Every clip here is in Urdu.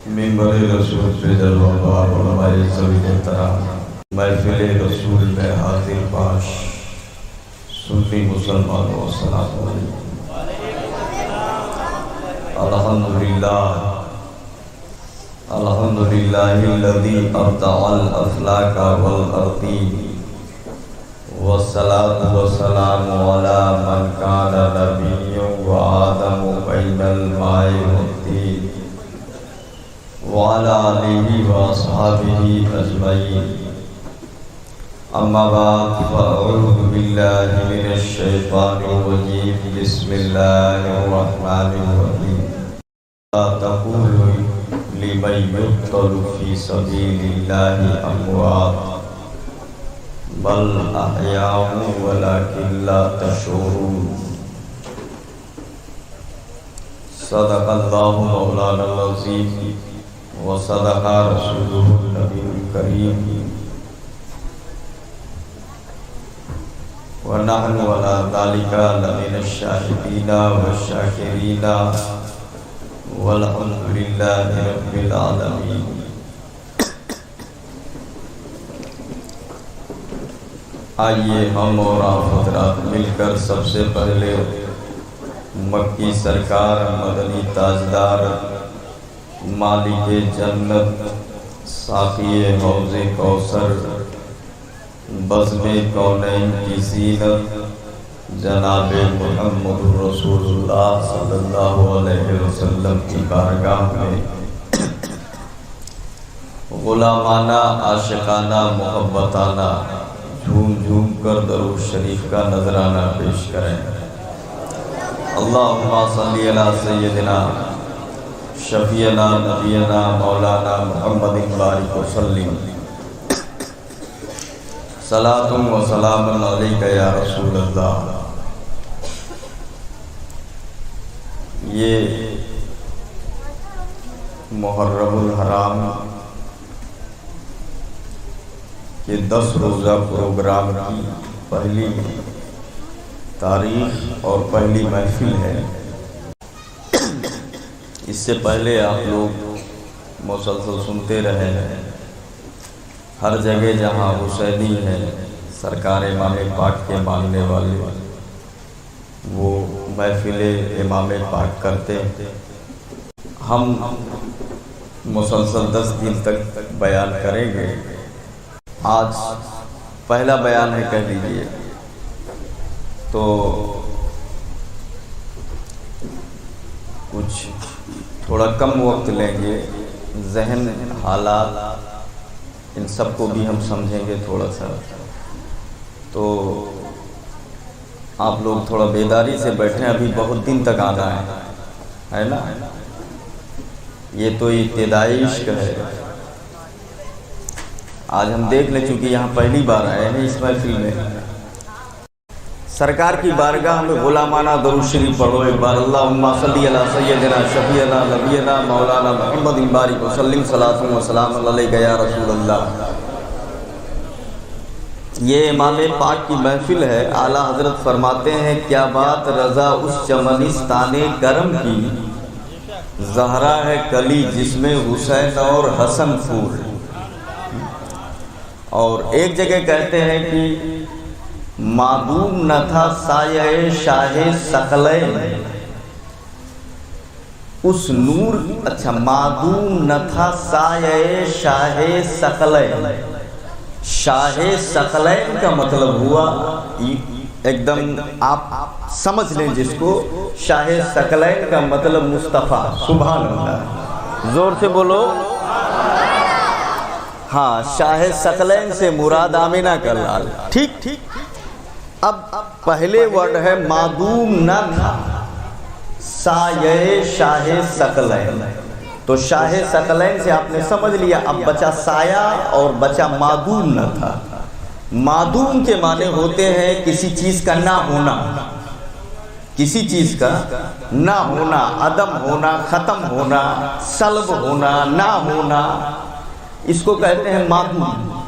منبر رسول پہ جلوہ بار علماء سبیل احترام محفل رسول میں حاضر باش سنی مسلمانوں السلام علیکم۔ الحمدللہ الذی ابدع الافلاک والارضین والصلاة والسلام علی من کان نبی وآدم بین الماء والطین وعلى آلہ واصحابہ اجمعین۔ اما بعد فاعوذ باللہ من الشیطان الرجیم بسم اللہ الرحمن الرحیم۔ لا تقولوا لمن يقتل في سبيل الله أموات بل أحياء ولكن لا تشعرون۔ صدق الله مولانا العظيم وصدق رسوله النبي الكريم ونحن على ذلك لمن الشاهدين والشاكرين والحمد لله رب العالمين۔ آئیے ہم اور آپ حضرات مل کر سب سے پہلے مکی سرکار مدنی تاجدار مالک جنت ساقی حوض کوثر بزم کونین کی زینت جناب محمد رسول اللہ صلی اللہ علیہ وسلم کی بارگاہ میں غلامانہ عاشقانہ محبتانہ جھوم جھوم کر درود شریف کا نذرانہ پیش کریں۔ اللہم صلی علی سیدنا شفیعنا نبینا مولانا محمد بارک وسلم۔ صلاۃ و سلام علیک یا رسول اللہ۔ یہ محرم الحرام کے 10 روزہ پروگرام کی پہلی تاریخ اور پہلی محفل ہے۔ اس سے پہلے آپ لوگ مسلسل سنتے رہے ہیں، ہر جگہ جہاں حسینی ہے سرکار امام پاک کے ماننے والے وہ محفل امام پاک کرتے ہیں۔ ہم مسلسل 10 دن تک بیان کریں گے۔ آج پہلا بیان ہے کہہ لیجیے، تو کچھ تھوڑا کم وقت لیں گے، ذہن حالات ان سب کو بھی ہم سمجھیں گے تھوڑا سا، تو آپ لوگ تھوڑا بیداری سے بیٹھیں، ابھی بہت دن تک آنا ہے نا۔ یہ تو ابتدائی عشق ہے۔ آج ہم دیکھ لیں، چونکہ یہاں پہلی بار آئے ہیں اس محفل میں، سرکار کی بارگاہ میں غلامانہ درود شریف پڑھو ایک بار۔ اللہم صلی علی سیدنا شفیعنا نبینا مولانا محمد بارک وسلم۔ صلاۃ و سلام علیک یا رسول اللہ۔ یہ امام پاک کی محفل ہے۔ اعلیٰ حضرت فرماتے ہیں، کیا بات رضا اس چمنستان کرم کی، زہرا ہے کلی جس میں حسین اور حسن پھول۔ اور ایک جگہ کہتے ہیں کہ معدوم نہ تھا سایہ شاہ ثقلین، اس نور، اچھا معدوم نہ تھا سایہ شاہ ثقلین۔ شاہ ثقلین کا مطلب ہوا، ایک دم آپ سمجھ لیں جس کو، شاہ ثقلین کا مطلب مصطفیٰ۔ سبحان اللہ، زور سے بولو۔ ہاں، شاہ ثقلین سے مراد آمینہ کا لال۔ ٹھیک۔ اب پہلے ورڈ ہے معدوم نہ تھا سایہ شاہ ثقلین، تو شاہ ثقلین سے آپ نے سمجھ لیا، اب بچا سایہ اور بچا معدوم نہ تھا۔ معدوم کے معنی ہوتے ہیں کسی چیز کا نہ ہونا، کسی چیز کا نہ ہونا، عدم ہونا، ختم ہونا، سلب ہونا، نہ ہونا، اس کو کہتے ہیں معدوم۔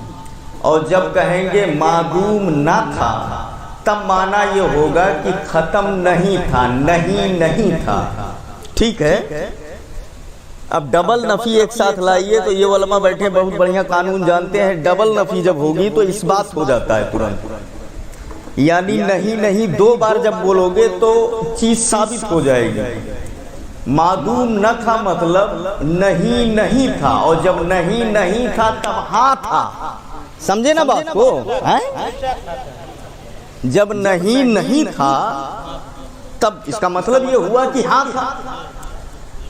اور جب کہیں گے معدوم نہ تھا تب معنی یہ ہوگا کہ ختم نہیں تھا، نہیں تھا۔ ٹھیک ہے، اب ڈبل نفی ایک ساتھ لائیے تو یہ علماء بیٹھے بہت بڑھیا قانون جانتے ہیں، ڈبل نفی جب ہوگی تو اس بات ہو جاتا ہے ترنت، یعنی نہیں نہیں دو بار جب بولو گے تو چیز ثابت ہو جائے گی۔ معدوم نہ تھا مطلب نہیں نہیں تھا، اور جب نہیں نہیں تھا تب ہاں تھا، سمجھے نا بات کو؟ جب نہیں نہیں تھا تب اس کا مطلب یہ ہوا کہ ہاں تھا،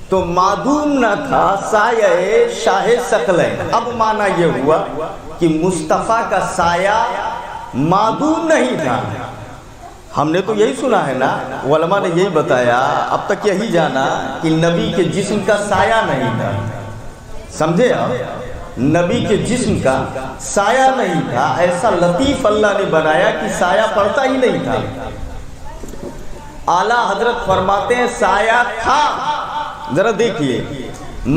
تو معدوم نہ تھا سایہ شاہ ثقلین۔ اب معنی یہ ہوا کہ مصطفیٰ کا سایہ معدوم نہیں تھا۔ ہم نے تو یہی سنا ہے نا، علماء نے یہی بتایا، اب تک یہی جانا کہ نبی کے جسم کا سایہ نہیں تھا، سمجھے آپ؟ نبی کے جسم کا سایہ نہیں تھا، ایسا لطیف اللہ نے بنایا کہ سایہ پڑتا ہی نہیں تھا۔ اعلیٰ حضرت فرماتے ہیں سایہ تھا، ذرا دیکھیے،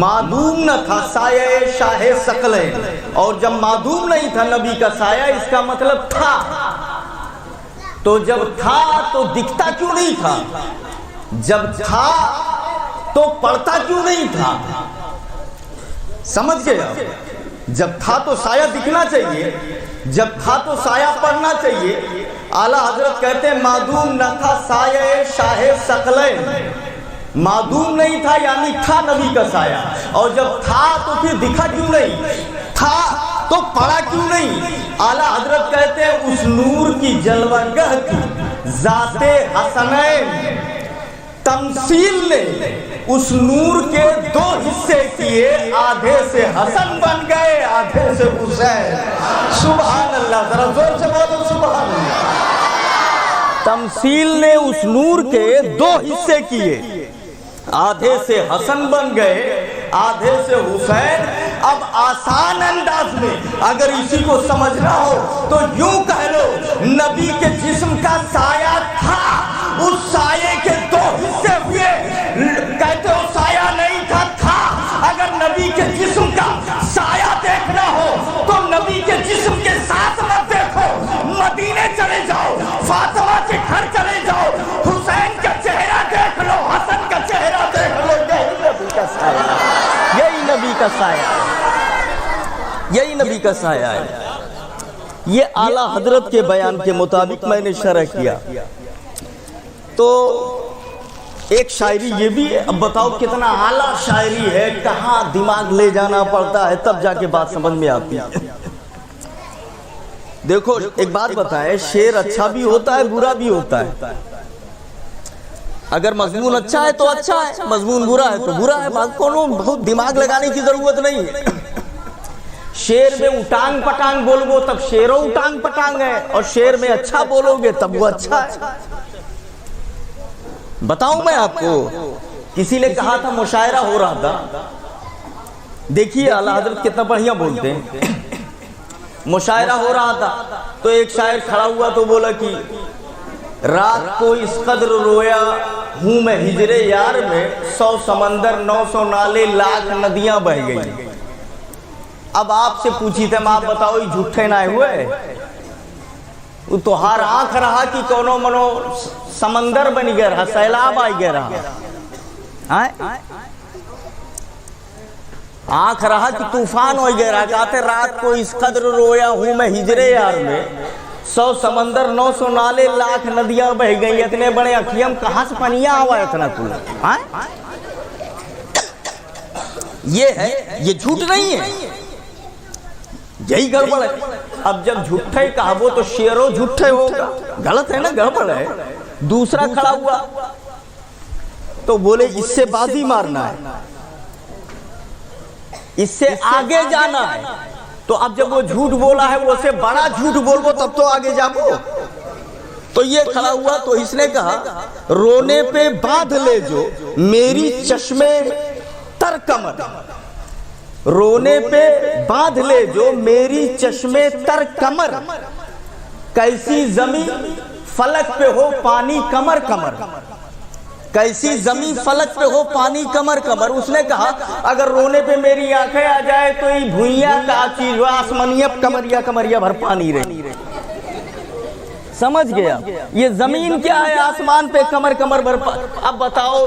معدوم نہ تھا سایہ شاہ ثقلین، اور جب معدوم نہیں تھا نبی کا سایہ، اس کا مطلب تھا۔ تو جب تھا تو دکھتا کیوں نہیں تھا؟ جب تھا تو پڑھتا کیوں نہیں تھا؟ سمجھ گئے آپ؟ جب تھا تو سایہ دکھنا چاہیے، جب تھا تو سایہ پڑھنا چاہیے۔ اعلیٰ حضرت کہتے ہیں معدوم نہ تھا سایہ شاہ ثقلین، معدوم نہیں تھا یعنی تھا نبی کا سایہ، اور جب تھا تو پھر دکھا کیوں نہیں؟ تھا تو پڑھا کیوں نہیں؟ اعلیٰ حضرت کہتے ہیں اس نور کی جلوہ گہ کی ذات حسنین تمثیل نے اس نور کے دو حصے کیے، آدھے سے حسن بن گئے آدھے سے حسین۔ سبحان اللہ، ذرا زور سے بولو سبحان اللہ۔ تمثیل نے اس نور کے دو حصے کیے، آدھے سے حسن بن گئے آدھے سے حسین۔ اب آسان انداز میں اگر اسی کو سمجھنا ہو تو یوں کہہ لو، نبی کے جسم کا سایہ تھا، اس سایے کے دو حصے ہوئے، کہتے ہو سایہ نہیں تھا، تھا۔ اگر نبی کے جسم کا سایہ دیکھنا ہو تو نبی کے جسم کے ساتھ مت دیکھو، مدینے چلے جاؤ، فاطمہ کے گھر چلے جاؤ، حسین کا چہرہ دیکھ لو، حسن کا چہرہ دیکھ لو، یہی نبی کا سایہ، یہی نبی کا سایہ ہے۔ یہ اعلیٰ حضرت کے بیان کے مطابق میں نے شرح کیا۔ تو ایک شاعری یہ بھی ہے، اب بتاؤ کتنا اعلیٰ شاعری ہے، کہاں دماغ لے جانا پڑتا ہے تب جا کے بات سمجھ میں آتی ہے۔ دیکھو ایک بات بتائیں، شعر اچھا بھی ہوتا ہے برا بھی ہوتا ہے۔ اگر مضمون اچھا ہے تو اچھا ہے، مضمون برا ہے تو برا ہے، بہت دماغ لگانے کی ضرورت نہیں ہے۔ شعر میں اٹانگ پٹانگ بولو تب شعر و اٹانگ پٹانگ ہے، اور شعر میں اچھا بولو گے تب وہ اچھا ہے۔ بتاؤں میں آپ کو، کسی نے کہا تھا مشاعرہ ہو رہا تھا، دیکھیے اعلیٰ حضرت کتنا بڑھیا بولتے ہیں۔ مشاعرہ ہو رہا تھا تو ایک شاعر کھڑا ہوا تو بولا کہ رات کو اس قدر رویا ہوں میں ہجر یار میں، 100 سمندر 900 نالے لاکھ ندیاں بہ گئی۔ اب آپ سے پوچھی تھے، آپ بتاؤ یہ جھوٹے نہ ہوئے؟ وہ تو ہر آنکھ رہا کہ کونو منو سمندر بنی گیا رہا، سیلاب آئی گیا رہا، آنکھ رہا کہ طوفان ہوئی گیا رہا، کہتے رات کو اس قدر رویا ہوں میں ہجر یار میں، 100 سمندر 900 نالے لاکھ ندیاں بہ گئی، اتنے بڑے اکھیم کہاں سے پنیاں آوا اتنا کل؟ یہ ہے، یہ جھوٹ نہیں ہے، یہی گڑبڑ ہے۔ اب جب جھوٹے کہا وہ تو شعروں جھوٹے ہوگا، غلط ہے نا، گڑبڑ ہے۔ دوسرا کھڑا ہوا تو بولے اس سے بازی مارنا ہے، اس سے آگے جانا ہے۔ تو اب جب وہ جھوٹ بولا ہے وہ سے بڑا جھوٹ بولو تب تو آگے جاؤ۔ تو یہ کھڑا ہوا تو اس نے کہا رونے پہ باندھ لے جو میری چشمے تر کمر، رونے پہ باندھ لے جو میری چشمے تر کمر، کیسی زمین فلک پہ ہو پانی کمر کمر، کیسی زمین فلک پہ ہو پانی کمر کمر۔ اس نے کہا اگر رونے پہ میری آنکھیں آ جائے تو یہ بھوئیاں کا چیز آسمانیہ کمریا کمریا بھر پانی رہی۔ سمجھ گیا؟ یہ زمین کیا ہے؟ آسمان پہ کمر کمر بھر۔ اب بتاؤ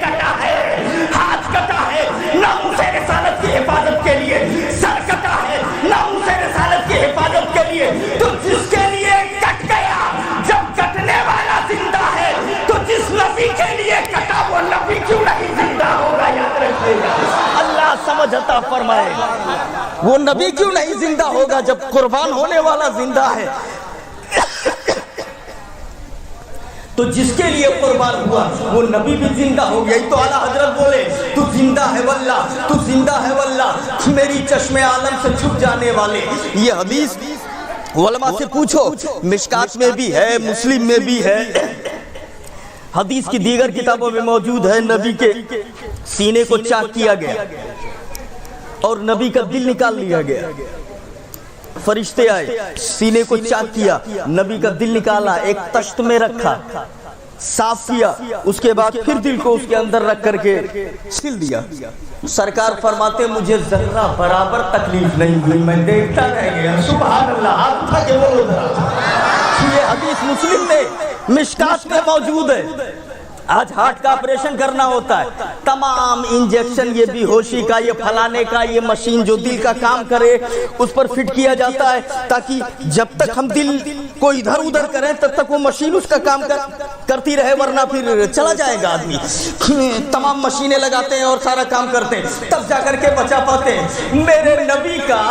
کٹا ہے، ہاتھ کٹا ہے ناموس رسالت کی حفاظت کے لیے، سر کٹا ہے ناموس رسالت کی حفاظت کے لیے، تو جس کے لیے کٹ گیا، جب کٹنے والا زندہ ہے تو جس نبی کے لیے کٹا وہ نبی کیوں نہیں زندہ ہوگا؟ یاد رکھیے گا، اللہ سمجھ عطا فرمائے، وہ نبی کیوں نہیں زندہ ہوگا جب قربان ہونے والا زندہ ہے؟ تو جس کے لیے قربان ہوا وہ نبی بھی زندہ ہو گیا. تو اعلیٰ حضرت بولے تو زندہ ہے واللہ، تو زندہ ہے واللہ، میری چشم عالم سے چھپ جانے والے. یہ حدیث علماء سے پوچھو، مشکات میں بھی ہے، مسلم میں بھی ہے، حدیث کی دیگر کتابوں میں موجود ہے. نبی کے سینے کو چاک کیا گیا اور نبی کا دل نکال لیا گیا. فرشتے آئے، سینے کو چاک کیا، نبی کا دل نکالا، ایک تشت میں رکھا، صاف کیا، اس کے بعد پھر دل کو اس کے اندر رکھ کر کے سل دیا. سرکار فرماتے مجھے ذرہ برابر تکلیف نہیں ہوئی، میں دیکھتا رہ گیا. سبحان اللہ. آپ تھا کہ بولو ذرا. یہ حدیث مسلم میں مشکات میں موجود ہے. آج ہارٹ کا آپریشن کرنا ہوتا ہے، تمام انجیکشن یہ بے ہوشی کا، یہ پھلانے کا، یہ مشین جو دل کا کام کرے اس پر فٹ کیا جاتا ہے تاکہ جب تک ہم دل کو ادھر ادھر کریں تب تک وہ مشین اس کا کام کرتی رہے، ورنہ پھر چلا جائے گا آدمی. تمام مشینیں لگاتے ہیں اور سارا کام کرتے ہیں تب جا کر کے بچا پاتے ہیں. میرے نبی کا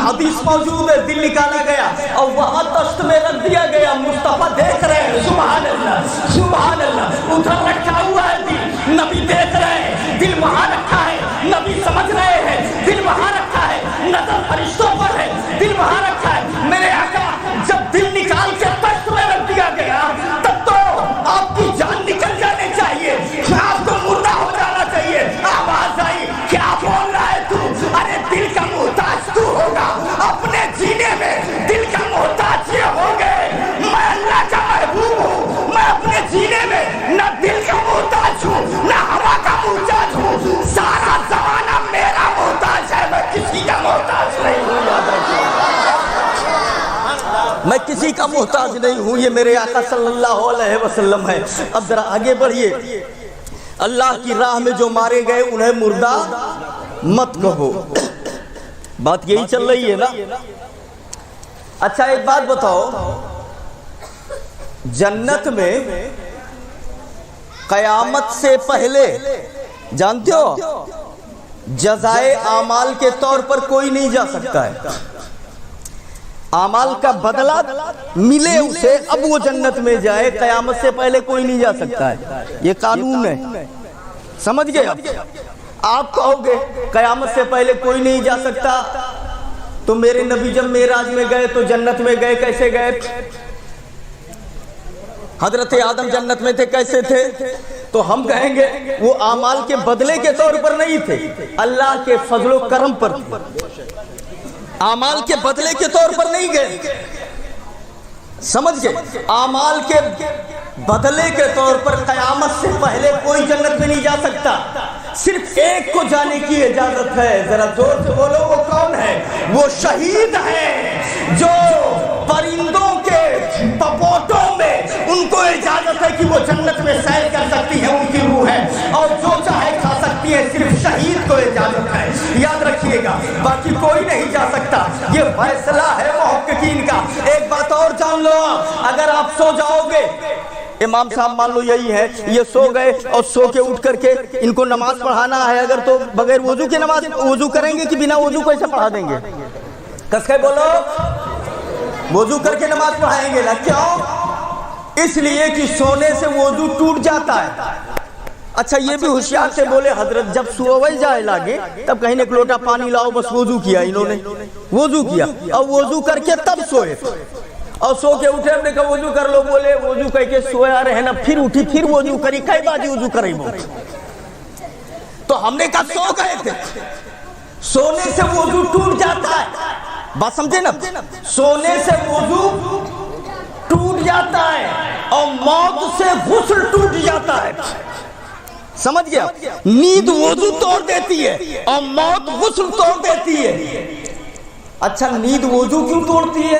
حدیث موجود ہے، دل نکالا گیا اور وہاں تشت میں رکھ دیا گیا. مصطفیٰ دیکھ رہے ہیں، سبحان اللہ سبحان اللہ. ادھر رکھا ہوا ہے دل، نبی دیکھ رہے ہیں، دل وہاں رکھا ہے، نبی سمجھ رہے ہیں، دل وہاں رکھا ہے، نظر فرشتوں پر ہے، دل وہاں رکھا ہے. میرے آقا جب دل نکال کے تشت میں رکھ دیا گیا تب تو آپ کی جان نکل جانی چاہیے، آپ کو مردہ ہو جانا چاہیے. آواز آئی کیا بول رہا ہے تو؟ ارے دل کا محتاج تو ہوگا، اپنے جینے میں دل کا محتاج یہ ہو گئے. میں اللہ کا محبوب ہوں، میں اپنے جینے میں نہ دل کا محتاج ہوں نہ ہوا کا محتاج ہوں. سارا زمانہ میرا محتاج ہے، میں کسی کا محتاج نہیں ہوں. یاد رکھیے میں کسی کا محتاج نہیں ہوں. یہ میرے آقا صلی اللہ علیہ وسلم ہے. اب ذرا آگے بڑھیے. اللہ کی راہ میں جو مارے گئے انہیں مردہ مت کہو. بات یہی چل رہی ہے نا. اچھا ایک بات بتاؤ، جنت میں قیامت سے پہلے جانتے ہو جزائے اعمال کے طور پر کوئی نہیں جا سکتا ہے. اعمال کا بدلہ ملے اسے اب وہ جنت میں جائے، قیامت سے پہلے کوئی نہیں جا سکتا ہے. یہ قانون ہے، سمجھ گئے؟ آپ کہو گے قیامت سے پہلے کوئی نہیں جا سکتا، تو میرے نبی جب معراج میں گئے تو جنت میں گئے، کیسے گئے؟ حضرت آدم جنت میں تھے، کیسے تھے؟ تو ہم کہیں گے وہ اعمال کے بدلے کے طور پر نہیں تھے، اللہ کے فضل و کرم پر تھے. اعمال کے بدلے کے طور پر نہیں گئے، سمجھ گئے؟ اعمال کے بدلے کے طور پر قیامت سے پہلے کوئی جنت میں نہیں جا سکتا. صرف ایک کو جانے کی اجازت ہے. ذرا زور سے بولو وہ کون ہے؟ وہ شہید ہے جو پرندوں کے پپوٹوں میں ان کو اجازت ہے کہ وہ جنت میں سیر کر سکتی ہے، ان کی روح ہے، اور جو چاہے کھا سکتی ہے. صرف شہید کو اجازت ہے، یاد رکھیے گا، باقی کوئی نہیں جا سکتا. یہ فیصلہ ہے محققین کا. ایک بات اور جان لو، اگر آپ سو جاؤ گے، امام صاحب مان لو یہی ہے، یہ سو گئے اور سو کے اٹھ کر کے ان کو نماز پڑھانا ہے، اگر تو بغیر وضو کے نماز وضو کریں گے کہ بنا وضو کو ایسا پڑھا دیں گے؟ کس کے بولو؟ وضو کر کے نماز پڑھائیں گے نا. کیوں؟ اس لیے کہ سونے سے وضو ٹوٹ جاتا ہے. اچھا یہ بھی ہوشیار سے بولے حضرت جب سوئے جائے لاگے تب کہیں ایک لوٹا پانی لاؤ، بس وضو کیا، انہوں نے وضو کیا اور وضو کر کے تب سوئے، اور سو کے اٹھے، ہم نے کہا وضو کر لو، بولے وضو کر کے سویا رہے نا، پھر اٹھی پھر وضو کری، کئی بار وضو کری. تو ہم نے کہا سو گئے تھے، سونے سے وضو ٹوٹ جاتا ہے. بات سمجھے نا؟ سونے سے وضو ٹوٹ جاتا ہے اور موت سے غسل ٹوٹ جاتا ہے. سمجھ گیا؟ نیند وضو توڑ دیتی ہے اور موت غسل توڑ دیتی ہے. اچھا نیند وضو کیوں توڑتی ہے؟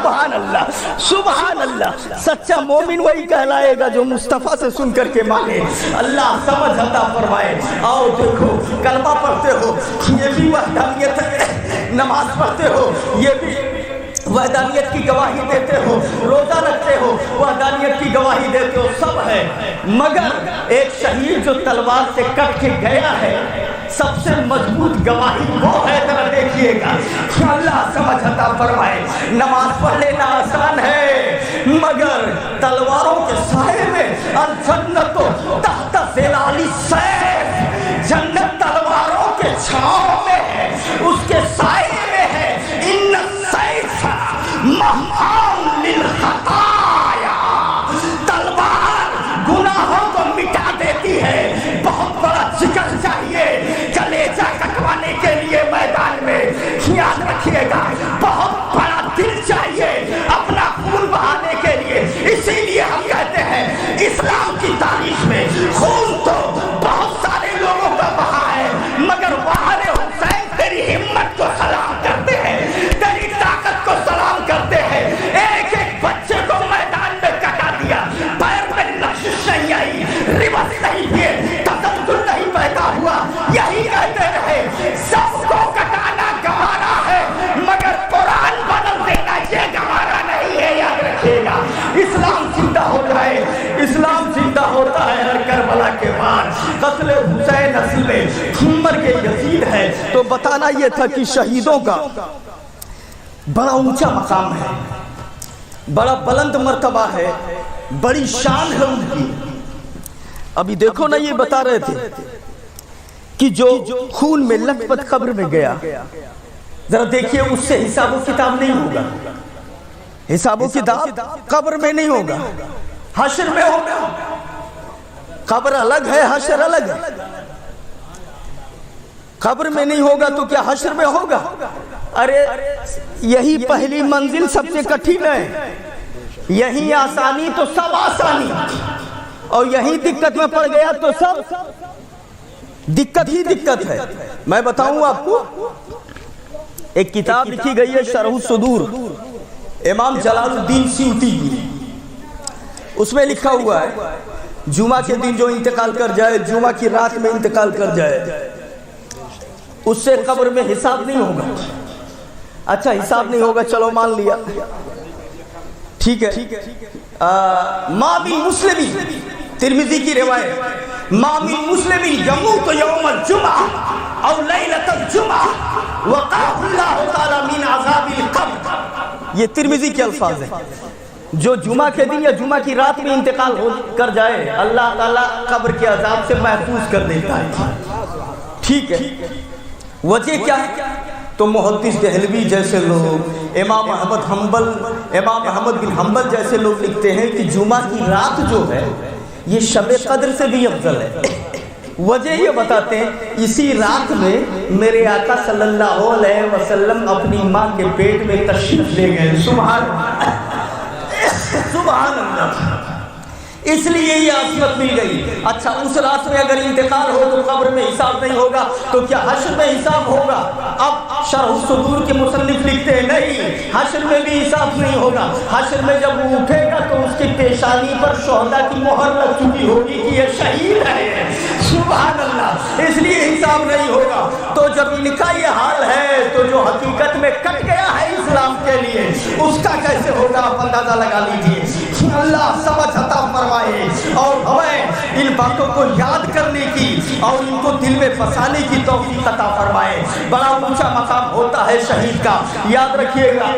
سبحان اللہ سبحان اللہ. سچا مومن وہی کہلائے گا جو مصطفیٰ سے سن کر کے مانے. اللہ سمجھ عطا فرمائے. آؤ دیکھو کلمہ پڑھتے ہو یہ بھی وحدانیت ہے, نماز پڑھتے ہو یہ بھی وحدانیت کی گواہی دیتے ہو, روزہ رکھتے ہو وحدانیت کی گواہی دیتے ہو, سب ہے. مگر ایک شہید جو تلوار سے کٹ کے گیا ہے سب سے مضبوط گواہی وہ ہے. ذرا دیکھیے گا. اللہ سمجھ عطا فرمائے. نماز پڑھ لینا آسان ہے مگر تلواروں کے سائے میں الجنت تحت ظلال السیف, جنت تلواروں کے چھاؤں میں ہے, اس کے سائے میں ہے. ان السیف مہان للخطایا, تلوار گناہوں کو مٹا دیتی ہے. بہت بڑا جگر چاہیے کلیجہ کٹوانے کے لیے میدان میں, یاد رکھیے گا. بہت بڑا دل چاہیے اپنا خون بہانے کے لیے. اسی لیے ہم کہتے ہیں اسلام کی تاریخ میں خون تو بہت سارے لوگوں کا بہا ہے مگر وہاں حسین تیری ہمت کو سلام کرتے ہیں, تیری طاقت کو سلام کرتے ہیں. ایک ایک بچے کو میدان میں کٹا دیا, پیر میں لشش نہیں آئی, ریبس نہیں کیے, تسلسل نہیں پیدا ہوا. یہی کہتے رہے سب کو کٹانا گوارا ہے مگر قرآن بدل دینا یہ گوارا نہیں ہے. یاد رکھیے گا اسلام زندہ ہو جائے. اسلام زندہ ہوتا ہے ہر کربلا کے بعد. قتل حسین اصل میں عمر کے یزید ہے. تو بتانا یہ تھا کہ شہیدوں کا بڑا اونچا مقام ہے, بڑا بلند مرتبہ ہے, بڑی شان ہے ان کی. ابھی دیکھو نا یہ بتا رہے تھے کہ جو خون میں لت پت قبر میں گیا, ذرا دیکھیے اس سے حساب و کتاب نہیں ہوگا. حساب و کتاب قبر میں نہیں ہوگا, حشر میں ہوگا. قبر الگ ہے, حشر الگ ہے. قبر میں نہیں ہوگا تو کیا حشر میں ہوگا؟ ارے یہی پہلی منزل سب سے کٹھن ہے, یہی آسانی تو سب آسانی, اور یہی دقت میں پڑ گیا تو سب دقت ہی دقت ہے. میں بتاؤں آپ کو, ایک کتاب لکھی گئی ہے شرح الصدور امام جلال الدین سیوطی کی. اس میں لکھا ہوا ہے جمعہ کے دن جو انتقال کر جائے, جمعہ کی رات میں انتقال کر جائے, اس سے قبر میں حساب نہیں ہوگا. اچھا حساب نہیں ہوگا, چلو مان لیا, ٹھیک ہے. ما من مسلم, ترمذی کی روایت, ما من مسلم یموت یوم الجمعہ او لیلۃ الجمعہ وقاه اللہ تعالی من عذاب القبر. یہ ترمذی کے الفاظ ہیں. جو جمعہ کے دن یا جمعہ کی رات میں انتقال کر جائے اللہ تعالیٰ قبر کے عذاب سے محفوظ کر دیتا ہے. ٹھیک ہے. وجہ کیا ہے؟ تو محدث دہلوی جیسے لوگ, امام احمد بن حنبل جیسے لوگ لکھتے ہیں کہ جمعہ کی رات جو ہے یہ شب قدر سے بھی افضل ہے. وجہ یہ بتاتے ہیں اسی رات میں میرے آقا صلی اللہ علیہ وسلم اپنی ماں کے پیٹ میں تشریف لے گئے. سبحان اللہ. اس لیے یہ عصمت مل گئی. اچھا اس رات میں اگر انتقال ہو تو قبر میں حساب نہیں ہوگا تو کیا حشر میں حساب ہوگا؟ اب شرح الصدور کے مصنف لکھتے ہیں نہیں, حشر میں بھی حساب نہیں ہوگا. حشر میں جب وہ اٹھے گا تو اس کی پیشانی پر شہداء کی مہر لگ چکی ہوگی کہ یہ شہید ہے. سبحان اللہ. اس لیے حساب نہیں ہوگا. تو جب ان کا یہ حال ہے تو جو حقیقت میں کٹ گیا ہے اسلام کے لیے اس کا کیسے ہوگا آپ اندازہ لگا لیجیے. اللہ سمجھ عطا فرمائے اور ہمیں ان باتوں کو یاد کرنے کی اور ان کو دل میں بسانے کی توفیق عطا فرمائے. بڑا اونچا مقام ہوتا ہے شہید کا. یاد رکھیے گا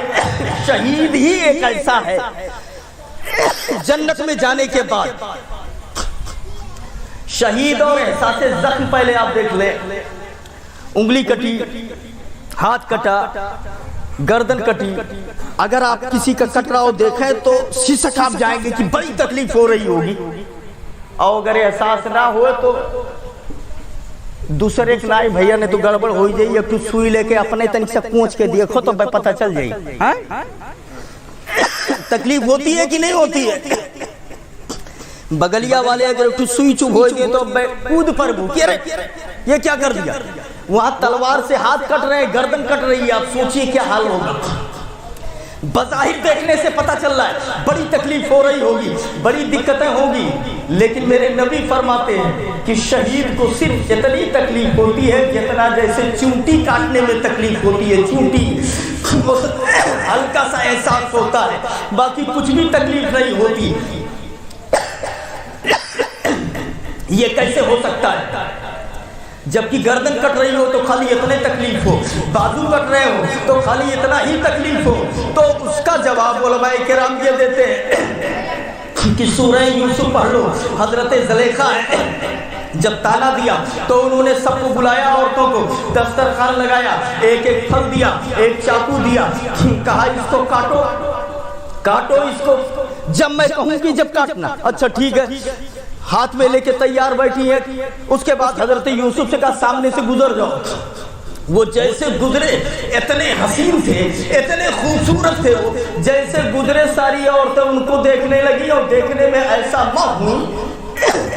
شہید ہی ایک ایسا ہے جنت میں جانے کے بعد شہید اور احساس زخم. پہلے آپ دیکھ لیں, انگلی کٹی, ہاتھ کٹا, گردن کٹی, اگر آپ کسی کا کٹ رہا ہو دیکھیں تو سسک آپ جائیں گے کہ بڑی تکلیف ہو رہی ہوگی, اور اگر احساس نہ ہوئے تو دوسرے ایک نائب بھیا نے تو گڑبڑ ہو ہی جائے, ایک سوئی لے کے اپنے تنک سے پونچھ کے دیکھو تو پتہ چل جائے. تکلیف ہوتی ہے کہ نہیں ہوتی ہے؟ بگلیا والے اگر سوئی چوب ہو گئے تو کود پر بھوکے رہے, یہ کیا کر دیا. وہاں تلوار سے ہاتھ کٹ رہے, گردن کٹ رہی ہے, آپ سوچئے کیا حال ہوگا. بظاہر دیکھنے سے پتہ چل رہا ہے بڑی تکلیف ہو رہی ہوگی، بڑی دقتیں ہوگی، لیکن میرے نبی فرماتے ہیں کہ شہید کو صرف اتنی تکلیف ہوتی ہے جتنا جیسے چونٹی کاٹنے میں تکلیف ہوتی ہے، چونٹی ہلکا سا احساس ہوتا ہے، باقی کچھ بھی تکلیف نہیں ہوتی۔ یہ کیسے ہو سکتا ہے؟ جبکہ گردن کٹ رہی ہو تو خالی اتنے تکلیف ہو، بازو کٹ رہے ہو تو خالی اتنا ہی تکلیف ہو۔ تو اس کا جواب علماء کرام یہ دیتے ہیں کہ سورہ یوسف پڑھ لو۔ حضرت زلیخا جب تانا دیا تو انہوں نے سب کو بلایا، عورتوں کو دسترخوان لگایا، ایک ایک پھل دیا، ایک چاقو دیا، کہا اس کو کاٹو کاٹو اس کو، جب میں کہوں گی جب کاٹنا۔ اچھا ٹھیک ہے، ہاتھ میں لے کے تیار بیٹھی ہے۔ اس کے بعد حضرت یوسف سے کہا سامنے سے گزر جاؤ۔ وہ جیسے گزرے اتنے حسین تھے، اتنے خوبصورت تھے، وہ جیسے گزرے ساری عورتیں ان کو دیکھنے لگی اور دیکھنے میں ایسا موہ ہوئی۔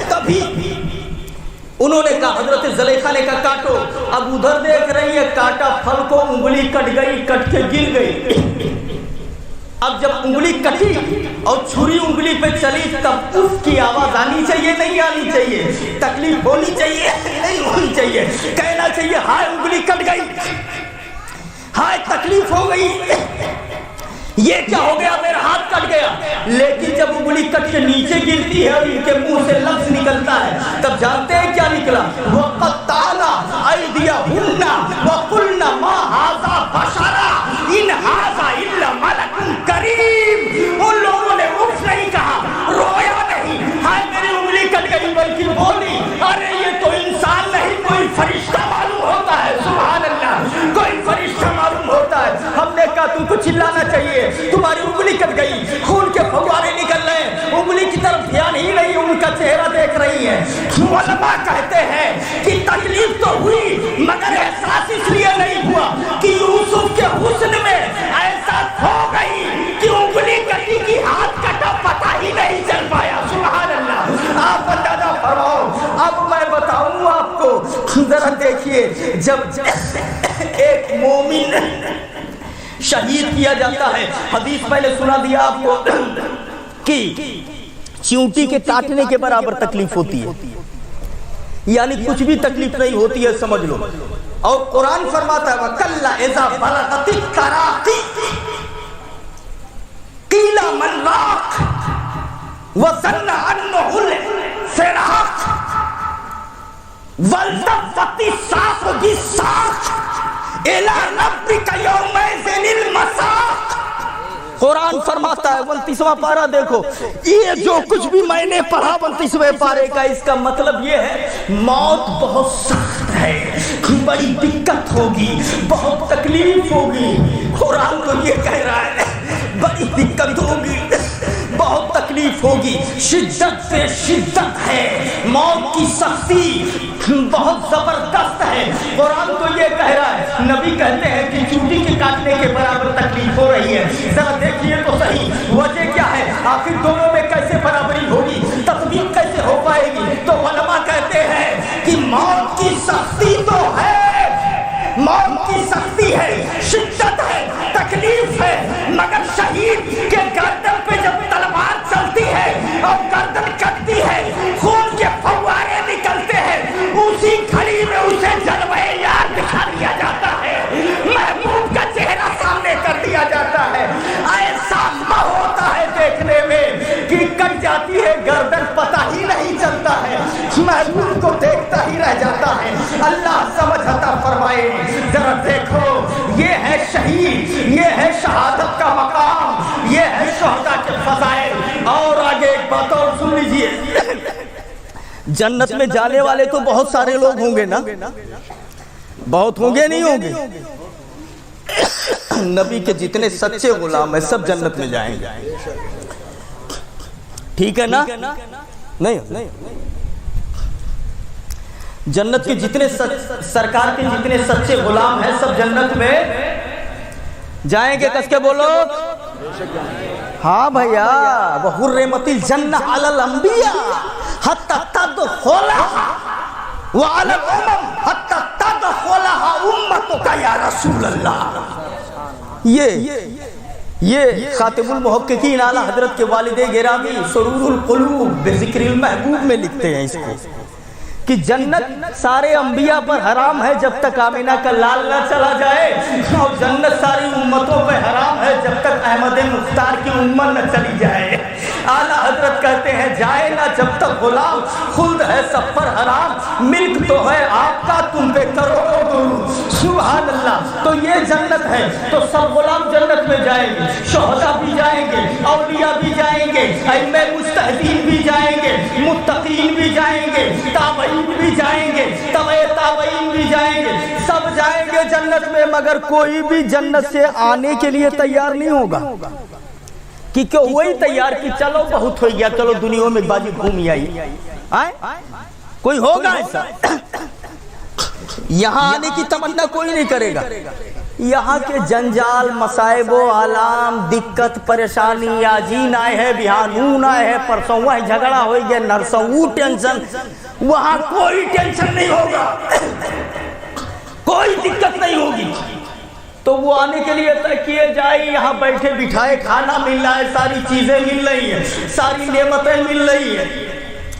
تبھی انہوں نے کہا، حضرت زلیخا نے کہا کاٹو۔ اب ادھر دیکھ رہی ہے، کاٹا پھل کو، انگلی کٹ گئی، کٹ کے گر گئی۔ اب جب انگلی کٹی اور چھری انگلی پہ چلی تب اس کی آواز آنی چاہیے نہیں آنی چاہیے؟ تکلیف ہونی چاہیے نہیں ہونی چاہیے؟ کہنا چاہیے ہائے انگلی کٹ گئی، ہائے تکلیف ہو گئی، یہ کیا ہو گیا، میرا ہاتھ کٹ گیا۔ لیکن جب انگلی کٹ کے نیچے گرتی ہے اور ان کے منہ سے لفظ نکلتا ہے تب جانتے ہیں کیا نکلا؟ وَقَطَّعْنَا أَيْدِيَهُنَّ وَقُلْنَا مَا هَذَا بَشَرًا إِنْ هَذَا إِلَّا مَلَكٌ كَرِيمٌ۔ ان لوگوں نے اف نہیں کہا، رویا نہیں، ہائے میری انگلی کٹ گئی، بلکہ بولی ارے یہ تو انسان نہیں، کوئی فرشتہ معلوم ہوتا ہے۔ سبحان اللہ، کوئی فرشتہ معلوم ہوتا ہے۔ ہم نے کہا تم کو چلانا چاہیے، تمہاری انگلی کٹ گئی، خون کے فوارے نکل رہے ہیں، انگلی کی طرف دھیان ہی نہیں، ان کا چہرہ دیکھ رہی ہے۔ علماء کہتے ہیں کہ تکلیف تو ہوئی مگر احساس اس لیے نہیں ہوا کہ یوسف کے حسن میں ایسا ہو گئی کہ انگلی کٹی کی ہاتھ کٹا پتہ ہی نہیں چل پایا۔ سبحان اللہ، آپ اندازہ فرماؤ۔ اب میں بتاؤں آپ کو، ذرا دیکھیے، جب ایک مومن شہید کیا جاتا ہے، حدیث میں نے سنا دیا آپ کو کہ چونٹی کے کاٹنے کے برابر تکلیف ہوتی ہے، یعنی کچھ بھی تکلیف نہیں ہوتی ہے، سمجھ لو۔ اور قرآن فرماتا ہے وَكَلَّا إِذَا بَلَغَتِ التَّرَاقِي قِيلَ مَنْ رَاقٍ وَظَنَّ أَنَّهُ الْفِرَاقُ وَالْتَفَّتِ السَّاقُ بِالسَّاقِ إِلَى رَبِّكَ يَوْمَئِذٍ الْمَسَاقُ۔ قرآن فرماتا ہے 29واں پارہ دیکھو، یہ جو کچھ بھی میں نے پڑھا 29ویں پارے کا، اس کا مطلب یہ ہے موت بہت سخت ہے، بڑی دقت ہوگی، بہت تکلیف ہوگی۔ قرآن تو یہ کہہ رہا ہے بڑی دقت ہوگی، بہت تکلیف ہوگی، شدت سے شدت ہے، موت کی سختی بہت زبردست ہے۔ قرآن تو یہ کہہ رہا ہے، نبی کہتے ہیں کہ چونٹی کے کاٹنے کے برابر تکلیف ہو رہی ہے۔ ذرا دیکھیے تو صحیح وجہ کیا ہے، آخر دونوں میں کیسے برابری ہوگی، تطبیق کیسے ہو پائے گی؟ تو علماء کہتے ہیں کہ موت کی سختی تو ہے، موت کی سختی ہے، شدت ہے، تکلیف ہے، مگر شہید کے گردن پہ جب تلوار چلتی ہے اور گردن کٹتی ہے، خون کے فوارے نکلتے ہیں، اسی گھڑی میں اسے جلوہ یار دکھا دیا جاتا ہے، محبوب کا چہرہ سامنے کر دیا جاتا ہے۔ ایسا مہ ہوتا ہے دیکھنے میں کہ کٹ جاتی ہے گردن، پتہ ہی نہیں چلتا ہے، محبوب کو دیکھتا ہی رہ جاتا ہے۔ اللہ سمجھ عطا فرمائے۔ ذرا دیکھو، یہ ہے شہید، یہ ہے شہادت کا مقام، یہ ہے شہداء کے فضائل۔ اور آگے ایک بات اور سن لیجئے، جنت میں جانے والے تو بہت سارے لوگ ہوں گے نا، بہت ہوں گے نہیں ہوں گے؟ نبی کے جتنے سچے غلام ہیں سب جنت میں جائیں گے، ٹھیک ہے نا؟ نہیں، جنت کے جتنے سرکار کے جتنے سچے غلام ہیں سب جنت میں جائیں گے، کس کے بولو؟ ہاں بھیا، وَحُرِّمَتِ الْجَنَّةُ عَلَى الْأَنْبِيَاءِ حَتَّى تَدْخُلَهَا وَعَلَى الْأُمَمِ حَتَّى تَدْخُلَهَا أُمَّتُكَ يَا رسول اللہ۔ یہ یہ خاتم المحققین اعلیٰ حضرت کے والد گرامی سرور القلوب بذکر المحبوب میں لکھتے ہیں اس کو کہ جنت سارے انبیاء پر حرام ہے جب تک آمینہ کا لال نہ چلا جائے، اور جنت ساری امتوں پہ حرام ہے جب تک احمد مختار کی امت نہ چلی جائے۔ اعلیٰ حضرت کہتے ہیں جائے نہ جب تک غلام، خلد ہے سب پر حرام، ملک تو ہے آپ کا تم پہ کروڑوں درود۔ سبحان اللہ۔ تو یہ جنت ہے تو سب غلام جنت میں جائیں گے، شہداء بھی جائیں گے، اولیاء بھی جائیں گے، ائمہ مجتہدین بھی جائیں گے، متقین بھی جائیں گے، تابعین بھی جائیں گے، تابعین بھی جائیں گے، سب جائیں گے جنت میں، مگر کوئی بھی جنت سے آنے کے لیے تیار نہیں ہوگا کہ وہی تیار کہ چلو بہت ہو گیا، چلو دنیا میں بازی گھومی آئی، کوئی ہوگا ایسا؟ یہاں آنے کی تمنا کوئی نہیں کرے گا۔ یہاں کے جنجال، مصائب و آلام، دقت، پریشانی، آجین آئے ہے، بہانون آئے ہے، پرسوں ہے جھگڑا ہوئی گیا، نرسوں ٹینشن، وہاں کوئی ٹینشن نہیں ہوگا، کوئی دقت نہیں ہوگی۔ تو وہ آنے کے لیے طے کیے جائے، یہاں بیٹھے بٹھائے کھانا مل رہا ہے، ساری چیزیں مل رہی ہیں، ساری نعمتیں مل رہی ہیں،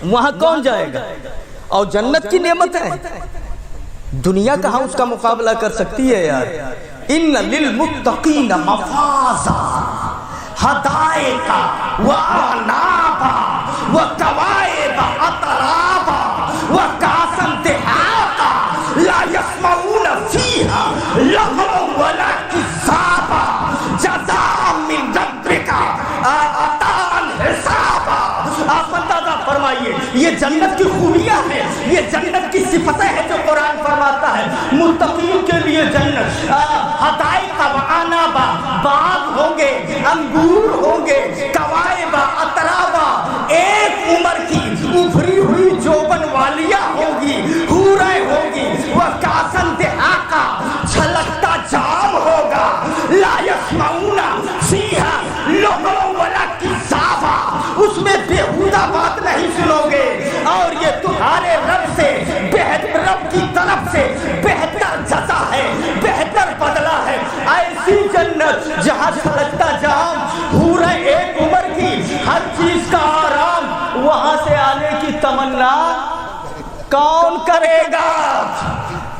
وہاں کون جائے گا؟ اور جنت کی نعمت ہے، دنیا کہاں اس کا مقابلہ کر سکتی ہے یار۔ ان للمتقین مفازا حدائقا وعنابا وکوائب اطرابا وکاسا دہاقا لا یسمعون فیہا لغوا ولا کذابا جزاء من ربک عطاء حسابا۔ آپ اندازہ فرمائیے، یہ جنت کی خوبیاں ہیں، یہ جنت کی صفتیں ہیں جو قرآن فرماتا ہے۔ متقین کے لیے جنت حدائق وعنابا، باغ ہوں گے، انگور ہوں گے، کوائب اطرابا، ایک عمر کی ابھری ہوئی جوبن والیاں ہوں گی، حوریں ہوں گی، وکاسن دہاقا، چھلکتا جام ہوگا، لا یسمعون فیہا لغوا ولا کذابا، اس میں بیہودہ بات نہیں سنو گے، اور یہ تمہارے رب سے بہتر، رب کی طرف سے بہتر جزا ہے، بہتر بدلہ ہے۔ ایسی جنت جہاں چھلکتا جام، حوریں ایک عمر کی، ہر چیز کا آرام، وہاں سے آنے کی تمنا کون کرے گا؟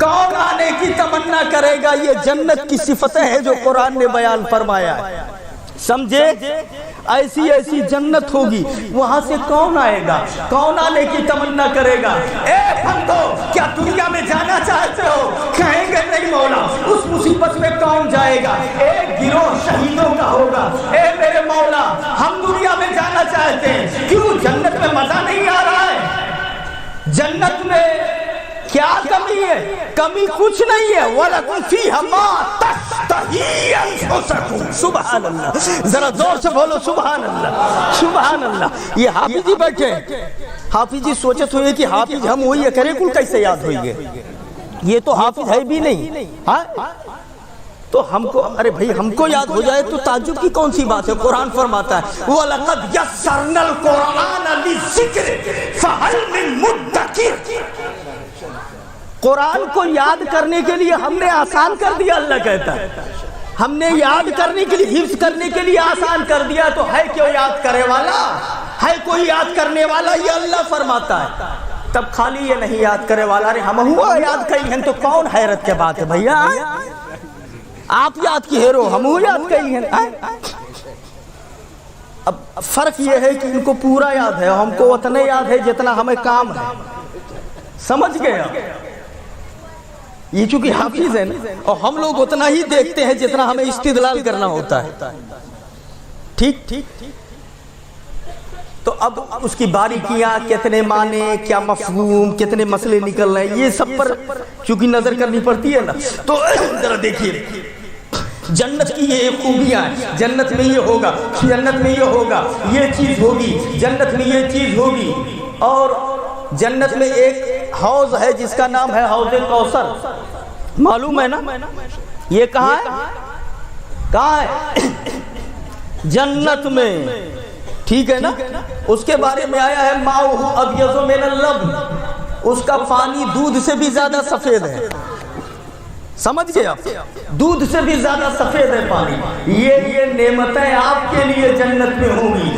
کون آنے کی تمنا کرے گا؟ یہ جنت کی صفتیں ہیں جو قرآن نے بیان فرمایا ہے، سمجھے؟ ایسی ایسی جنت ہوگی، وہاں سے کون آئے گا؟ کون آنے کی تمنا کرے گا؟ اے بندو، کیا دنیا میں جانا چاہتے ہو؟ کہیں گے نہیں مولا، اس مصیبت میں کون جائے گا؟ ایک گروہ شہیدوں کا ہوگا، اے میرے مولا ہم دنیا میں جانا چاہتے ہیں، کیوں؟ جنت میں مزہ نہیں آ رہا ہے؟ جنت میں کیا کمی ہے؟ کمی کچھ نہیں ہے۔ وَلَكُمْ فِيهَا مَا تَشْتَهِي أَنفُسُكُمْ۔ سبحان اللہ، ذرا زور سے بولو سبحان اللہ، سبحان اللہ۔ یہ حافظ جی بیٹھے، حافظ جی سوچت ہوئے کہ حافظ ہم ہوئی کرے کل کیسے یاد ہوئی گے، یہ تو حافظ ہے بھی نہیں، ہاں تو ہم کو، ارے بھائی ہم کو یاد ہو جائے تو تعجب کی کون سی بات ہے؟ قرآن فرماتا ہے وَلَقَدْ يَسَّرْنَا الْقُرْآنَ لِلذِّكْرِ فَهَلْ مِن مُدَّكِرٍ۔ قرآن کو یاد کرنے کے لیے ہم نے آسان کر دیا، اللہ کہتا ہے ہم نے یاد کرنے کے لیے، حفظ کرنے کے لیے آسان کر دیا، تو ہے کیوں یاد کرنے والا؟ ہے کوئی یاد کرنے والا؟ یہ اللہ فرماتا ہے۔ تب خالی یہ نہیں یاد کرنے والا، ارے ہم ہوا یاد کئی ہیں تو کون حیرت کے بات ہے بھیا؟ آپ یاد کی ہیرو، ہم ہوا یاد کئی ہیں۔ اب فرق یہ ہے کہ ان کو پورا یاد ہے، ہم کو اتنے یاد ہے جتنا ہمیں کام ہے، سمجھ گئے؟ یہ چونکہ حافظ ہے نا، اور ہم لوگ اتنا ہی دیکھتے ہیں جتنا ہمیں استدلال کرنا ہوتا ہے، ٹھیک؟ تو اب اس کی باریکیاں، کتنے معنی، کیا مفہوم، کتنے مسئلے نکل رہے ہیں، یہ سب پر چونکہ نظر کرنی پڑتی ہے نا، تو ذرا دیکھیے جنت کی یہ خوبیاں ہیں، جنت میں یہ ہوگا، جنت میں یہ ہوگا، یہ چیز ہوگی، جنت میں یہ چیز ہوگی۔ اور جنت میں ایک حوض ہے جس کا نام ہے حوض کوثر، معلوم ہے نا؟ یہ کہاں ہے؟ کہاں ہے؟ جنت میں، ٹھیک ہے نا؟ اس کے بارے میں آیا ہے ماؤہ ابیض من اللبن، اس کا پانی دودھ سے بھی زیادہ سفید ہے۔ سمجھ گئے آپ؟ دودھ سے بھی زیادہ سفید ہے پانی. یہ نعمتیں آپ کے لیے جنت میں ہوں گی.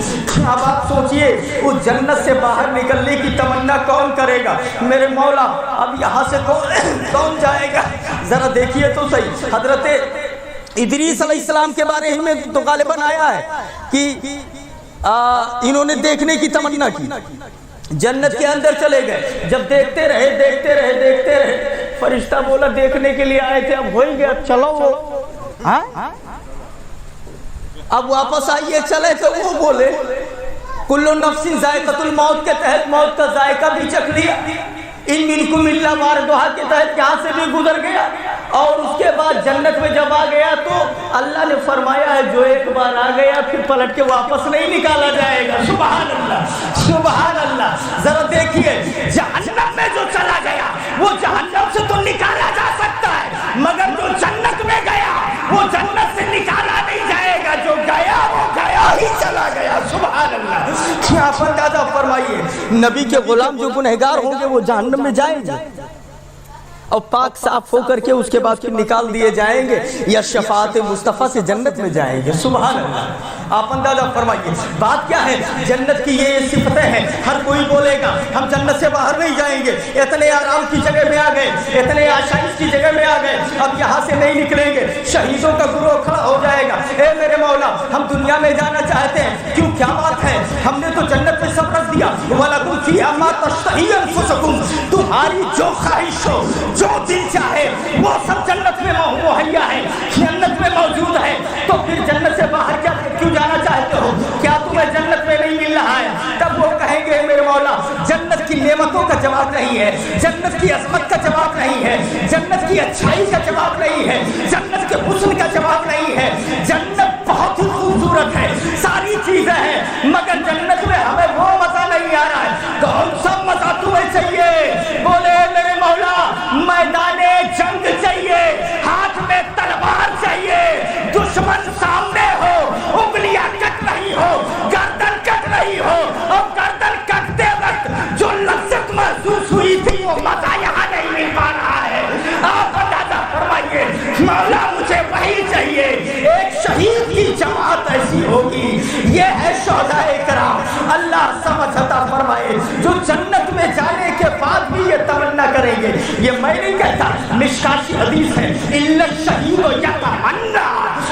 اب آپ سوچئے اس جنت سے باہر نکلنے کی تمنا کون کرے گا؟ میرے مولا اب یہاں سے کون جائے گا؟ ذرا دیکھیے تو صحیح. حضرت ادریس علیہ السلام کے بارے میں تو غالباً آیا ہے کہ انہوں نے دیکھنے کی تمنا کی, جنت کے اندر چلے گئے. جب دیکھتے رہے فرشتہ بولا دیکھنے کے لیے آئے تھے, اب ہو ہی گیا, چلو. اب واپس آئیے چلے تو وہ بولے کل نفس ذائقۃ الموت کے تحت موت کا ذائقہ بھی چکھ لیا, ان منکم الا واردھا کے تحت یہاں سے بھی گزر گیا. اور اس کے بعد جنت میں جب آ گیا تو اللہ نے فرمایا ہے جو ایک بار آ گیا پھر پلٹ کے واپس نہیں نکالا جائے گا. سبحان اللہ, سبحان اللہ. ذرا دیکھیے جہنم میں جو چلا گیا وہ جہنم سے تو نکالا جا سکتا ہے, مگر جو جنت میں گیا وہ جنت سے نکالا نہیں جائے گا. جو گیا وہ گیا ہی چلا گیا. سبحان اللہ. کیا اندازہ فرمائیے نبی کے غلام جو گنہگار ہوں گے وہ جہنم میں جائیں گے اور پاک صاف ہو کر کے اس کے بعد پھر نکال دیے جائیں گے, یا شفاعت مصطفیٰ سے جنت میں جائیں گے. سبحان اللہ. آپ اندازہ فرمائیے بات کیا ہے. جنت کی یہ صفتیں ہیں. ہر کوئی بولے گا ہم جنت سے باہر نہیں جائیں گے, اتنے آرام کی جگہ میں آ گئے, اتنے آشائش کی جگہ میں آ گئے, اب یہاں سے نہیں نکلیں گے. شہیدوں کا گروہ کھڑا ہو جائے گا, اے میرے مولا ہم دنیا میں جانا چاہتے ہیں. کیوں, کیا بات ہے, ہم نے تو جنت میں سب رکھ دیا. وَلَكُمْ فِيهَا مَا تَشْتَهِي أَنفُسُكُمْ, تمہاری جو خواہش ہو جو دل چاہے وہ سب جنت میں مہیا ہے, جنت میں موجود ہے. تو پھر جنت سے باہر کیوں جانا چاہتے ہو؟ کیا تمہیں جنت میں نہیں مل رہا ہے؟ تب وہ کہیں گے میرے مولا جنت کی نعمتوں کا جواب نہیں ہے, جنت کی عظمت کا جواب نہیں ہے, جنت کی اچھائی کا جواب نہیں ہے, جنت کے حسن کا جواب نہیں ہے. جنت بہت ہی خوبصورت ہے, ساری چیزیں ہیں, مگر جنت میں ہمیں وہ مزہ نہیں آ رہا ہے. کون سا مزہ تمہیں چاہیے؟ بولے میرے مولا میدان جنگ چاہیے, ہاتھ میں تلوار چاہیے, دشمن سامنے ہو, انگلیاں کٹ رہی ہو, گردن کٹ رہی ہو, اور گردن کٹتے وقت جو لذت محسوس ہوئی تھی وہ مزہ یہاں نہیں مل پا رہا ہے. آپ اندازہ فرمائیے مولا مجھے وہی چاہیے. ایک شہید کی جماعت ایسی ہوگی, یہ ہے شہدائے کرام. اللہ سمجھ عطا فرمائے جو جنت میں جانے کے بعد بھی یہ تمنا کریں گے. یہ میں نہیں کہتا, مشکاتی حدیث ہے, الا الشہید یتمنی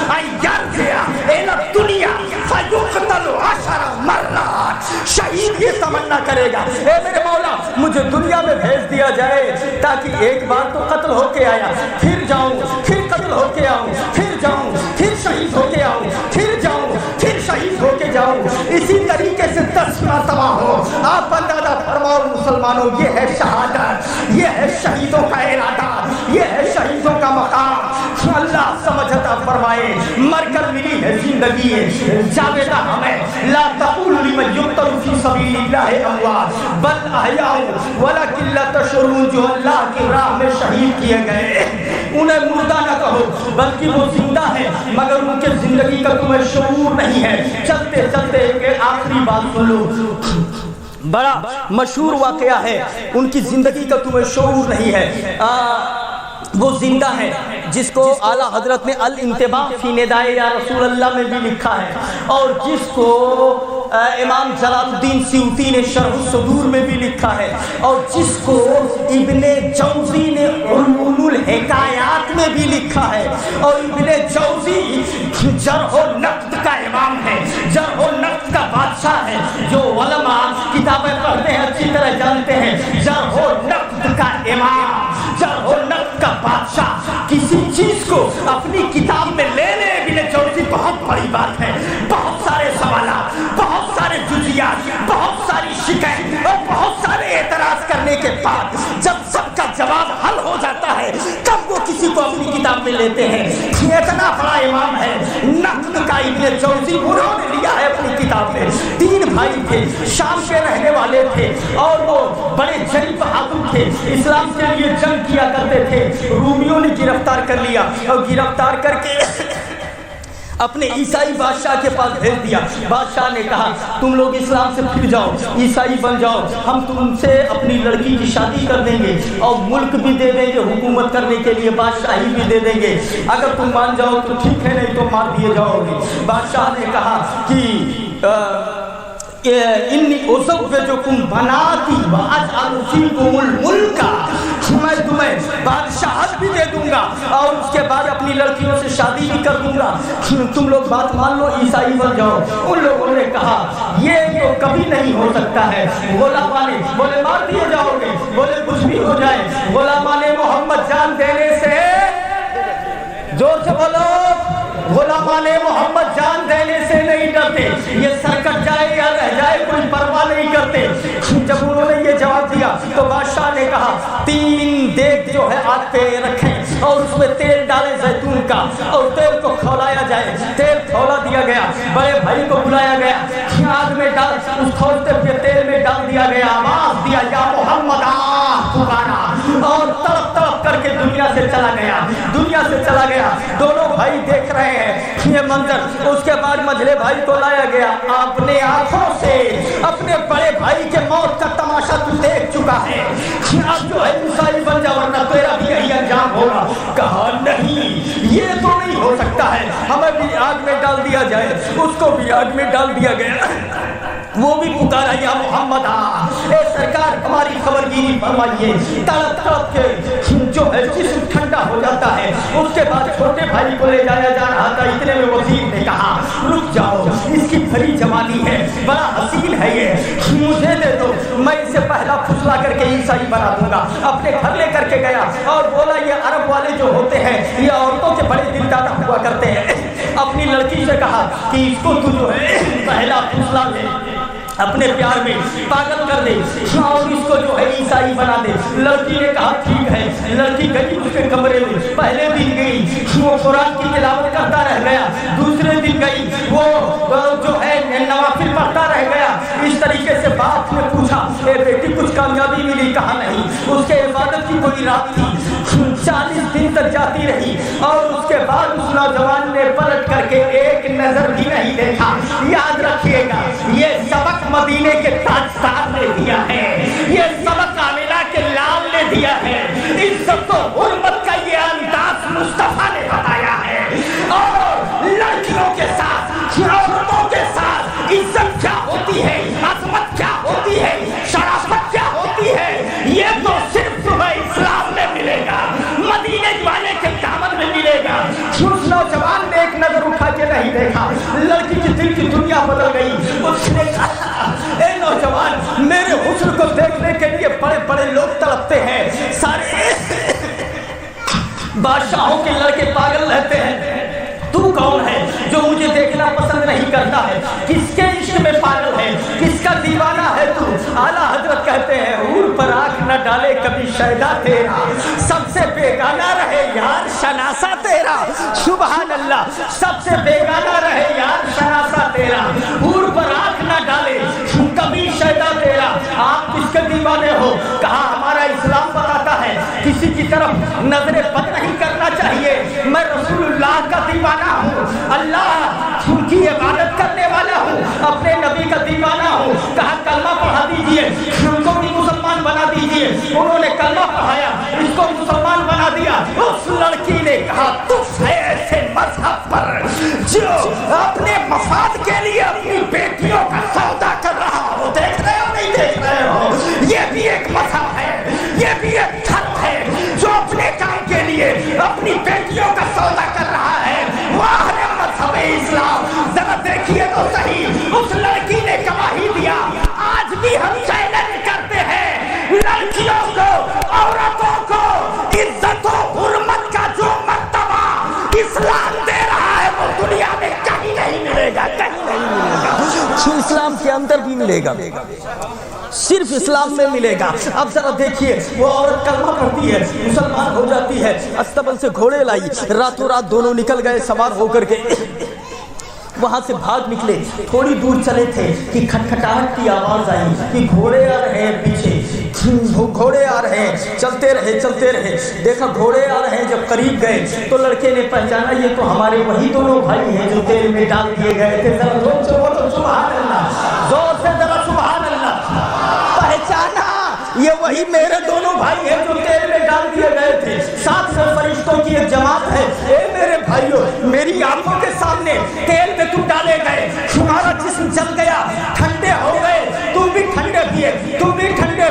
ان یرجع الی الدنیا فیقتل 10 مرات. شہید یہ تمنا کرے گا اے میرے مولا مجھے دنیا میں بھیج دیا جائے تاکہ ایک بار تو قتل ہو کے آیا, پھر جاؤں, پھر قتل ہو کے آؤں, پھر جاؤں, پھر شہید ہو کے آؤں, پھر جاؤں, پھر شہید ہو کے جاؤں. اسی طریقے سے 10 مرتبہ ہو. آپ اندازہ فرماؤ مسلمانوں, یہ ہے شہادت, یہ ہے شہیدوں کا ارادہ, یہ ہے شہیدوں کا مقام. اللہ سمجھ عطا فرمائے. مر کر ملی ہے زندگی, جاویدہ ہمیں لا تقول لمن یقتل فی سبیل اللہ اموات بل احیاء ولکن لا تشعرون. جو اللہ کی راہ میں شہید کیے گئے انہیں مردہ نہ کہو بلکہ وہ زندہ ہے, مگر ان کے زندگی کا تمہیں شعور نہیں ہے. چلتے چلتے ایک آخری بات سنو, بڑا مشہور واقعہ ہے, ان کی زندگی کا تمہیں شعور نہیں ہے. وہ زندہ ہے جس کو اعلیٰ حضرت نے الانتباہ فی ندائے یا رسول اللہ میں بھی لکھا ہے, اور جس کو امام جلال الدین سیوطی نے شرح الصدور میں بھی لکھا ہے, اور جس کو ابن جوزی نے علوم الحکایات میں بھی لکھا ہے. اور ابن جوزی جرح و نقد کا امام ہے, جرح و نقد کا بادشاہ ہے. جو علماء کتابیں پڑھتے ہیں اچھی طرح جانتے ہیں, جرح و نقد کا امام, جرح و نقد کا بادشاہ. کسی چیز کو اپنی کتاب میں لے لے ابن جوزی بہت بڑی بات ہے. بہت سارے سوالات, بہت سارے جزیات, بہت ساری شکایت اور بہت سارے اعتراض کرنے کے بعد جب سب کا جواب حل ہو جاتا ہے تب وہ کسی کو اپنی کتاب میں لیتے ہیں. اتنا بڑا امام ہے نقد کا ابن جوزی, انہوں نے لیا ہے اپنی کتاب میں. 3 بھائی تھے, شام کے رہنے والے تھے, اور وہ بڑے جری بہادر تھے, اسلام کے لیے جنگ کیا کرتے تھے. رومیوں نے گرفتار کر لیا, اور گرفتار کر کے اپنے عیسائی بادشاہ کے پاس بھیج دیا. بادشاہ نے کہا تم لوگ اسلام سے پھر جاؤ, عیسائی بن جاؤ, ہم تم سے اپنی لڑکی کی شادی کر دیں گے اور ملک بھی دے دیں گے, حکومت کرنے کے لیے بادشاہی بھی دے دیں گے, اگر تم مان جاؤ تو ٹھیک ہے, نہیں تو مار دیے جاؤ گے. بادشاہ نے کہا کہ انی ازوجکم بناتی واجعل فیکم الملک, میں تمہیں بادشاہت بھی دے دوں گا اور اس کے بعد اپنی لڑکیوں سے شادی بھی کر دوں گا, تم لوگ بات مان لو, عیسائی بن جاؤ. ان لوگوں نے کہا یہ تو کبھی نہیں ہو سکتا ہے. غلامان بولے مار دیے جاؤ گے, بولے کچھ بھی ہو جائے, غلامان محمد جان دینے سے, زور سے بولو, غلامان محمد جان دینے سے نہیں ڈرتے, یہ سر کٹ جائے یا رہ جائے کوئی پرواہ نہیں کرتے. جب انہوں نے یہ جواب دیا تو بادشاہ نے کہا 3 دیگ جو ہے آگ پہ رکھیں اور اس میں تیل ڈالیں زیتون کا اور تیل کو کھولایا جائے. تیل کھولا دیا گیا, بڑے بھائی کو بلایا گیا, آگ میں ڈال, اس کھولتے ہوئے تیل میں ڈال دیا گیا, آواز دیا یا محمد پکارا اور تڑپ تڑپ کر کے دنیا سے چلا گیا, دنیا سے چلا گیا. دونوں بھائی دیکھ رہے ہیں یہ منظر. اس کے بعد منجلے بھائی کو لایا گیا, اپنے آنکھوں سے اپنے بڑے بھائی کے موت کا تماشا تو دیکھ چکا ہے, اب جو ہے عیسائی بن جا ورنہ تیرا بھی یہی انجام ہوگا. کہا نہیں, یہ تو نہیں ہو سکتا ہے, ہمیں بھی آگ میں ڈال دیا جائے. اس کو بھی آگ میں ڈال دیا گیا, وہ بھی پکارا یا محمد اے سرکار ہماری خبرگیری فرمائیے. تڑپ تڑپ کے جو ہے جسم ٹھنڈا ہو جاتا ہے. اس کے بعد چھوٹے بھائی کو لے جایا جا رہا تھا, اتنے میں وزیر نے کہا رک جاؤ, اس کی بھری جوانی ہے, بڑا حسین ہے, یہ مجھے دے دو, میں اسے پہلا پھسلا کر کے عیسائی بنا دوں گا. اپنے گھر لے کر کے گیا اور بولا یہ عرب والے جو ہوتے ہیں یہ عورتوں کے بڑے دل دادا ہوا کرتے ہیں. اپنی لڑکی سے کہا کہ اس کو تو جو ہے پہلا پھسلا لے, اپنے پیار میں پاگل کر دے اور اس کو جو ہے عیسائی بنا دے. لڑکی نے کہا ٹھیک ہے. لڑکی گئی اس کے کمرے میں, پہلے دن گئی وہ قرآن کی تلاوت کرتا رہ گیا, دوسرے دن گئی وہ جو ہے نوافل پڑھتا رہ گیا. اس طریقے سے باپ نے پوچھا اے بیٹی کچھ کامیابی ملی؟ کہا نہیں. اس کے عبادت کی کوئی رات تھی, 40 دن تک جاتی رہی اور اس کے بعد اس نوجوان نے پلٹ کر کے ایک نظر بھی نہیں دیکھا. یاد رکھیے گا یہ سبق مدینے کے تاجدار نے دیا ہے, یہ سبق آمنہ کے لال نے دیا ہے. عزت و حرمت کا یہ انداز مصطفیٰ نے بتایا ہے. اور لڑکیوں کے ساتھ, عورتوں کے ساتھ عزت کیا ہوتی ہے, عظمت کیا ہوتی ہے, شرافت کیا ہوتی ہے, یہ تو صرف تمہیں اسلام میں ملے گا, مدینے والے کے دامن میں ملے گا. اس نوجوان نے ایک نظر اٹھا کے نہیں دیکھا, لڑکی کی دل کی دنیا بدل گئی. اس نے کہا اے نوجوان میرے حسن کو دیکھنے کے لیے بڑے بڑے لوگ تڑپتے ہیں, سارے بادشاہوں کے لڑکے پاگل رہتے ہیں, تو کون ہے جو مجھے دیکھنا پسند نہیں کرتا ہے؟ کس کے عشق میں پاگل ہے, کس کا دیوانہ ہے تو؟ اعلیٰ حضرت کہتے ہیں حور پر آنکھ نہ ڈالے کبھی شیدا تیرا, سب سے بیگانہ رہے یار شناسا تیرا. سبحان اللہ, سب سے بیگانہ رہے یار شناسا تیرا. حور پر آنکھ نہ ڈالے کبھی شیدا تیرا. آپ کس کے دیوانے ہو؟ کہا ہمارا اسلام بتاتا ہے کسی کی طرف نظر بد نہیں کرنا چاہیے. میں رسول اللہ کا دیوانہ ہوں, اللہ کی عبادت کرنے والا ہوں, اپنے نبی کا دیوانہ ہوں. کہا کلمہ پڑھا دیجئے, ان کو بھی مسلمان بنا دیجئے. انہوں نے کلمہ پڑھایا, اس کو مسلمان بنا دیا. اس لڑکی نے کہا تم ہے ایسے مذہب پر جو اپنے مفاد کے لیے اپنی بیٹیوں کا سودا کر رہا ہو. دیکھ رہے ہو نہیں دیکھ رہے ہو, یہ بھی ایک مذہب ہے, یہ بھی ایک خط ہے جو اپنے کام کے لیے اپنی بیٹیوں کا سودا کر رہا ہے. واہ مذہب اسلام. ذرا دیکھیے تو صحیح, اس لڑکی نے گواہی دیا. آج بھی ہم چیلنج کرتے ہیں لڑکیوں کو, عورتوں کو عزت و حرمت کا جو مرتبہ اسلام دے رہا ہے وہ دنیا میں کہیں نہیں ملے گا, کہیں نہیں ملے گا. اسلام کے اندر بھی ملے گا, صرف اسلام میں ملے گا. اب ذرا دیکھیے وہ عورت کلمہ پڑھتی ہے, مسلمان ہو جاتی ہے, استبل سے گھوڑے لائی, راتوں رات دونوں نکل گئے سوار ہو کر کے. وہاں سے بھاگ نکلے, تھوڑی دور چلے تھے کہ کھٹکھٹاہٹ کی آواز آئی کہ گھوڑے آ رہے ہیں پیچھے. گھوڑے آ رہے ہیں، چلتے رہے، دیکھا گھوڑے آ رہے ہیں، جب قریب گئے تو لڑکے نے پہچانا یہ تو ہمارے وہی دونوں بھائی ہیں جو تیل میں ڈال دیے گئے تھے۔ ذرا زور سے بولو سبحان اللہ، زور سے ذرا سبحان اللہ۔ پہچانا یہ وہی میرے دونوں بھائی ہیں جو تیل میں ڈال دیے گئے تھے۔ 700 فرشتوں کی ایک جماعت ہے، اے میرے بھائیوں، میری آنکھوں کے سامنے تیل میں تم ڈالے گئے، تمہارا جسم جل گیا، ٹھنڈے ہو گئے، تم بھی ٹھنڈے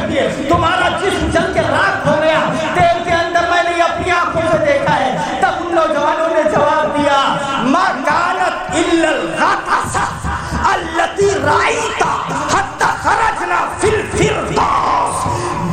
پیے، تمہارا جسم جل کے راکھ ہو گیا تیل کے اندر، میں نے اپنی آنکھوں سے دیکھا ہے۔ تب ان نوجوانوں نے جواب دیا ما کانت الا الغطاسہ التي رأیت حتی خرجنا فی الفردوس،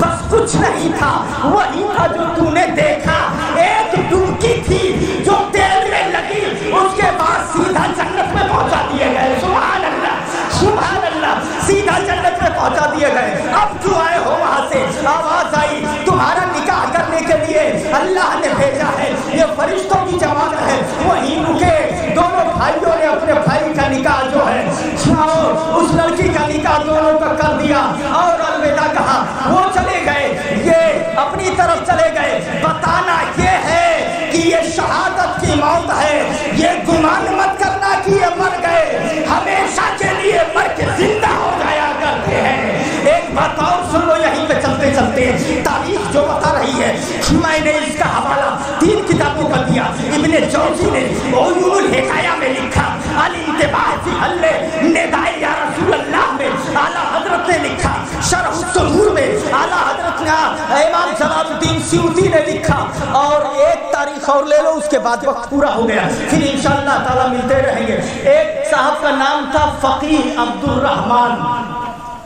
بس کچھ نہیں تھا، وہی تھا جو تو نے دیکھا، ایک ڈبکی تھی جو تیل میں لگی، اس کے بعد سیدھا جنت میں پہنچا دیے گئے۔ سبحان اللہ، سبحان اللہ، سیدھا جنت میں پہنچا دیے گئے۔ اب کیوں آئے ہو وہاں سے؟ آواز آئی تمہارا نکاح کرنے کے لیے اللہ نے بھیجا ہے، یہ فرشتوں کی جماعت ہے، وہیں رکے۔ دونوں بھائیوں نے اپنے بھائی کا نکاح جو ہے اس لڑکی کا نکاح دونوں کا کر دیا اور الوداع کہا، وہ چلے گئے، یہ اپنی طرف چلے گئے۔ بتانا یہ ہے کہ یہ شہادت کی موت ہے، یہ گمان مت کرنا کہ یہ مر گئے، ہمیشہ کے لیے مر کے زندہ ہو جایا کرتے ہیں۔ ایک بات اور سن لو، یہیں پہ چلتے چلتے تاریخ جو بتا رہی ہے، میں نے اس کا حوالہ 3 کتابوں کا دیا۔ ابن جوزی نے عیون الحکایہ میں لکھا، الانتباہ فی حل نداء یا رسول اللہ میں اعلیٰ حضرت نے لکھا، شرح الصدور میں اعلیٰ حضرت نے امام جلال الدین سیوطی نے لکھا، اور ایک تاریخ اور لے لو، اس کے بعد وقت پورا ہو گیا، پھر انشاءاللہ تعالیٰ ملتے رہیں گے۔ ایک صاحب کا نام تھا فقیہ عبد الرحمن،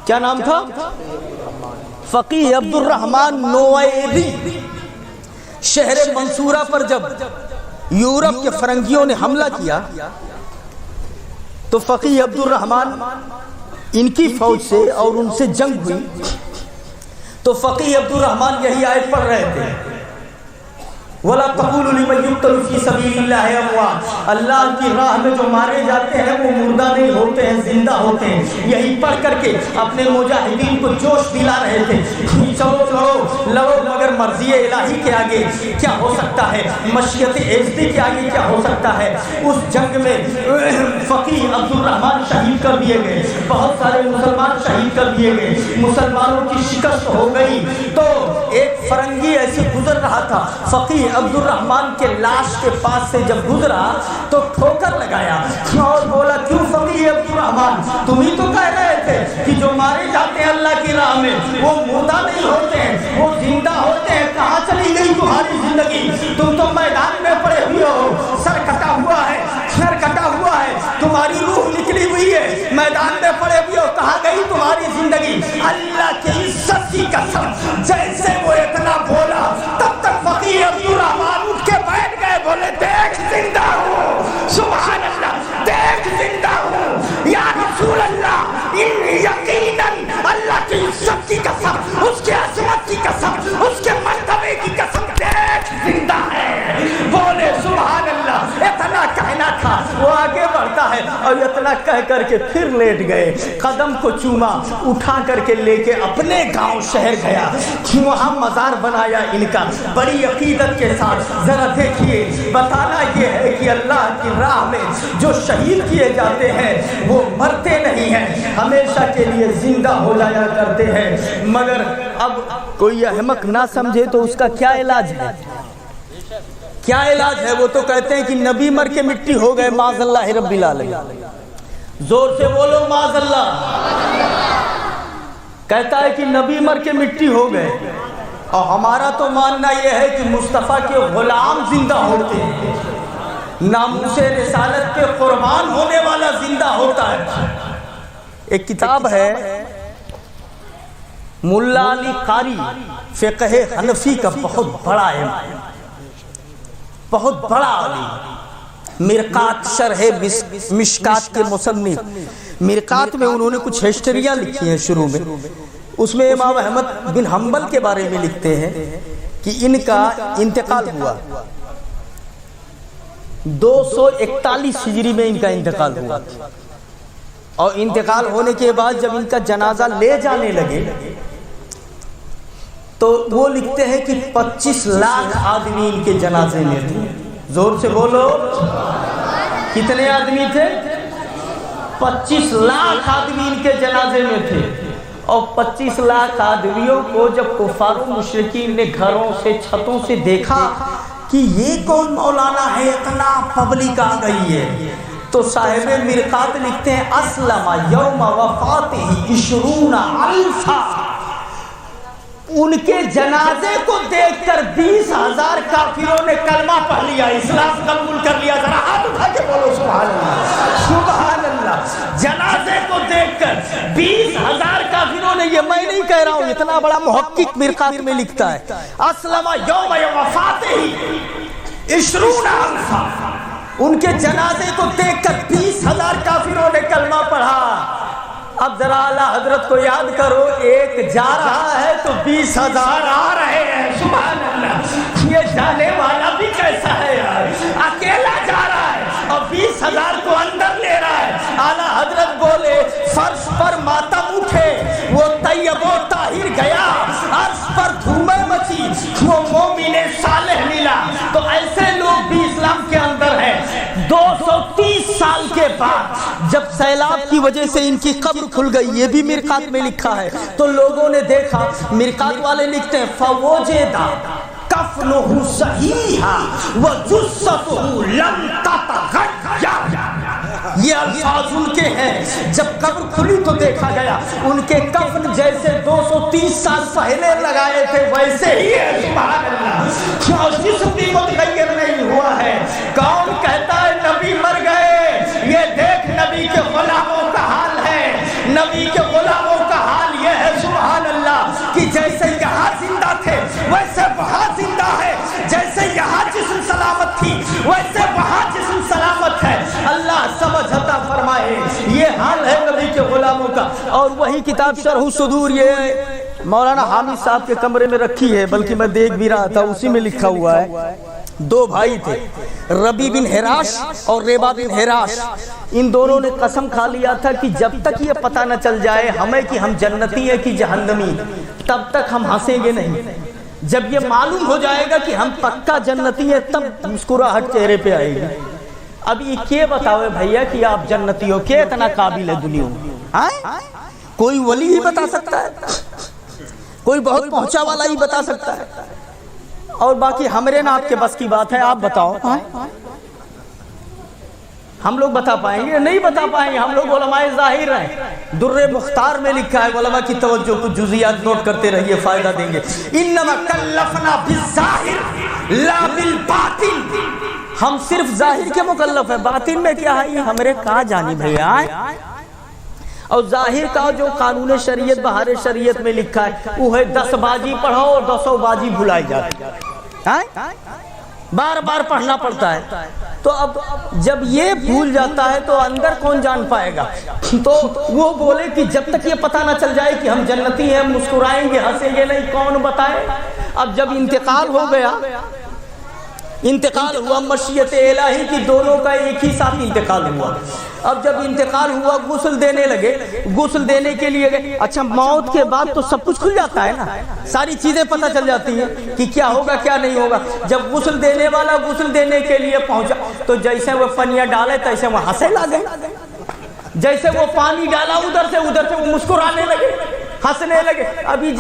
کیا نام تھا؟ فقیہ عبد الرحمن نوائری۔ شہر منصورہ پر جب یورپ کے فرنگیوں نے حملہ کیا تو فقیہ عبد الرحمن ان کی فوج سے اور ان سے جنگ ہوئی، تو فقیہ عبد الرحمن یہی آیت پڑھ رہے تھے، وَلَا تَقُولُوا لِمَن يُقْتَلُ فِي سَبِيلِ اللَّهِ أَمْوَاتٌ، اللہ کی راہ میں جو مارے جاتے ہیں وہ مردہ نہیں ہوتے ہیں، زندہ ہوتے ہیں۔ یہی پڑھ کر کے اپنے مجاہدین کو جوش دلا رہے تھے، چلو لڑو، مگر مرضی الہی کے آگے کیا ہو سکتا ہے، مشیت عزتی کے آگے کیا ہو سکتا ہے۔ اس جنگ میں فقیہ عبد الرحمن شہید کر دیے گئے، بہت سارے مسلمان شہید کر دیے گئے، مسلمانوں کی شکست ہو گئی۔ تو ایک فرنگی ایسے گزر رہا تھا، فقیہ عبد الرحمن کے لاش کے پاس سے جب گزرا تو ٹھوکر لگایا اور بولا کیوں فقیہ عبد الرحمن، تم ہی تو کہہ رہے تھے کہ جو مارے جاتے ہیں اللہ کی راہ میں وہ مردہ نہیں ہوتے ہیں، وہ زندہ ہوتے ہیں، کہاں چلی گئی تمہاری زندگی؟ تم تو میدان میں پڑے ہوئے ہو، سر کٹا ہوا ہے، تمہاری روح نکلی ہوئی ہے، میدان میں پڑے ہوئے ہو، کہاں گئی تمہاری زندگی؟ اللہ کی عزت کی قسم، جیسے وہ اتنا بولا تب تک فقیہ عبد الرحمن اٹھ کے بیٹھ گئے، بولے دیکھ زندہ ہوں، سبحان اللہ، دیکھ زندہ ہوں یا رسول اللہ، ان یقیناً اللہ کی عزت کی قسم، اس کے عظمت کی قسم، اس کے مرتبے کی قسم، دیکھ زندہ ہے۔ بولے سبحان اللہ، اتنا کہنا تھا، وہ آگے بڑھتا ہے اور اتنا کہہ کر کے پھر لیٹ گئے، قدم کو چوما، اٹھا کر کے لے کے اپنے گاؤں شہر گیا، وہاں مزار بنایا ان کا بڑی عقیدت کے ساتھ۔ ذرا دیکھیے، بتانا یہ ہے کہ اللہ کی راہ میں جو شہید کیے جاتے ہیں وہ مرتے نہیں ہیں، ہمیشہ کے لیے زندہ ہو جایا کرتے ہیں۔ مگر اب کوئی احمق نہ سمجھے تو اس کا کیا علاج ہے؟ کیا علاج ہے؟ وہ تو کہتے ہیں کہ نبی مر کے مٹی ہو گئے، معاذ اللہ رب العالمین، زور سے بولو معاذ اللہ۔ کہتا ہے کہ نبی مر کے مٹی ہو گئے، اور ہمارا تو ماننا یہ ہے کہ مصطفیٰ کے غلام زندہ ہوتے ہیں، ناموس رسالت کے قربان ہونے والا زندہ ہوتا ہے۔ ایک کتاب ہے ملا علی قاری، فقہ حنفی کا بہت بڑا ہے، بہت بڑا علی، مرقات شرح مشکات کے مصنف، مرقات میں انہوں نے کچھ ہسٹریاں لکھی ہیں شروع میں، اس میں امام احمد بن حنبل کے بارے میں لکھتے ہیں کہ ان کا انتقال ہوا 241 ہجری میں، ان کا انتقال ہوا، اور انتقال ہونے کے بعد جب ان کا جنازہ لے جانے لگے تو وہ لکھتے ہیں کہ 25 لاکھ آدمی ان کے جنازے میں تھے. زور سے بولو کتنے آدمی تھے؟ 25 لاکھ آدمی ان کے جنازے میں تھے. اور 25 لاکھ آدمیوں کو جب کفار و مشرکین نے گھروں سے چھتوں سے دیکھا کہ یہ کون مولانا ہے، اتنا پبلک آ گئی ہے، تو صاحب مرقات لکھتے ہیں اسلم یوم وفاتہ 20,000. ان کے جنازے کو دیکھ کر 20,000 کافروں نے کلمہ پڑھ لیا، اسلام قبول کر لیا. ذرا ہاتھ اٹھا کے بولو سبحان اللہ سبحان اللہ. جنازے کو دیکھ کر 20,000 کافروں نے، یہ میں نہیں کہہ رہا ہوں، اتنا بڑا محقق مرقات میں لکھتا ہے اسلم یوم وفاتہ 20,000. ان کے جنازے کو دیکھ کر 20,000 کافروں نے کلمہ پڑھا. اب ذرا اعلیٰ حضرت کو یاد کرو، ایک جا رہا ہے تو 20,000 آ رہے ہیں. سبحان اللہ. یہ جانے والا بھی کیسا ہے یار، اکیلا جا رہا ہے اور 20,000 کو اندر لے رہا ہے. اعلیٰ حضرت بولے فرش پر ماتم اٹھے، وہ طیب و طاہر گیا، عرش پر دھومیں مچی، وہ مومن صالح ملا. تو ایسے لوگ بھی اسلام کے اندر ہیں. 230 سال کے بعد جب سیلاب کی وجہ سے ان کی قبر کھل گئی، یہ بھی مرقات میں لکھا ہے، تو لوگوں نے دیکھا، مرقات والے لکھتے ہیں فوجدا کفنہ صحیحا وجثتہ لم تتغیر. یہ الفاظ ان کے ہیں. جب قبر کھلی تو دیکھا گیا ان کے کفن جیسے 230 سال پہلے لگائے تھے ویسے ہی ہے. سبحان اللہ. اور جسم بھی متغیر نہیں ہوا ہے. کون کہتا ہے نبی مر گئے؟ یہ دیکھ نبی کے غلاموں کا حال ہے. نبی کے غلاموں کا حال یہ ہے سبحان اللہ کہ جیسے یہاں زندہ تھے ویسے وہاں زندہ ہے، جیسے یہاں جسم سلامت تھی ویسے وہاں جسم سلامت ہے. اللہ سمجھ عطا فرمائے. یہ حال ہے نبی کے غلاموں کا. اور وہی کتاب شرح الصدور یہ مولانا حامد صاحب کے کمرے میں رکھی ہے، بلکہ میں دیکھ بھی رہا تھا، اسی میں لکھا ہوا ہے. 2 بھائی تھے، ربی بن حراش اور ریبا بن حراش. ان دونوں نے قسم کھا لیا تھا کہ جب تک یہ پتہ نہ چل جائے ہمیں کہ ہم جنتی ہیں کہ جہنمی، تب تک ہم ہنسیں گے نہیں. جب یہ معلوم ہو جائے گا کہ ہم پکا جنتی ہیں تب مسکراہٹ چہرے پہ آئے گی. اب یہ کیا بتاوے بھیا کہ آپ جنتی ہو؟ کیا اتنا قابل ہے دنیا میں؟ کوئی ولی ہی بتا سکتا ہے، کوئی بہت پہنچا والا ہی بتا سکتا ہے. اور باقی ہمرے نا آپ کے بس کی بات ہے. آپ بتاؤ، ہم لوگ بتا پائیں گے؟ نہیں بتا پائیں گے. ہم لوگ علماء ظاہر ہیں. در مختار میں لکھا ہے، علماء کی توجہ کچھ جزیات نوٹ کرتے رہیے، فائدہ دیں گے. انما کلفنا بالظاہر لا بالباطن. ہم صرف ظاہر کے مکلف ہیں، باطن میں کیا ہے یہ ہمرے کہاں جانی بھیا. اور ظاہر کا جو قانون شریعت بہار شریعت میں لکھا ہے وہ ہے 10 باجی پڑھو اور 10 باجی بھلائی جاتی ہے. بار بار پڑھنا پڑتا ہے. تو اب جب یہ بھول جاتا ہے تو اندر کون جان پائے گا؟ تو وہ بولے کہ جب تک یہ پتہ نہ چل جائے کہ ہم جنتی ہیں، مسکرائیں گے ہنسیں گے نہیں، کون بتائے. اب جب انتقال ہو گیا، انتقال ہوا مشیت الہی کی، دونوں کا ایک ہی ساتھ انتقال ہوا. اب جب انتقال ہوا غسل دینے لگے، غسل دینے کے لیے گئے. اچھا موت کے بعد تو سب کچھ کھل جاتا ہے نا، ساری چیزیں پتہ چل جاتی ہیں کہ کیا ہوگا کیا نہیں ہوگا. جب غسل دینے والا غسل دینے کے لیے پہنچا تو جیسے وہ پنیاں ڈالے تیسے وہ ہنسے لگے. جیسے وہ پانی ڈالا ادھر سے وہ مسکرانے لگے، ہنسنے لگے. ابھی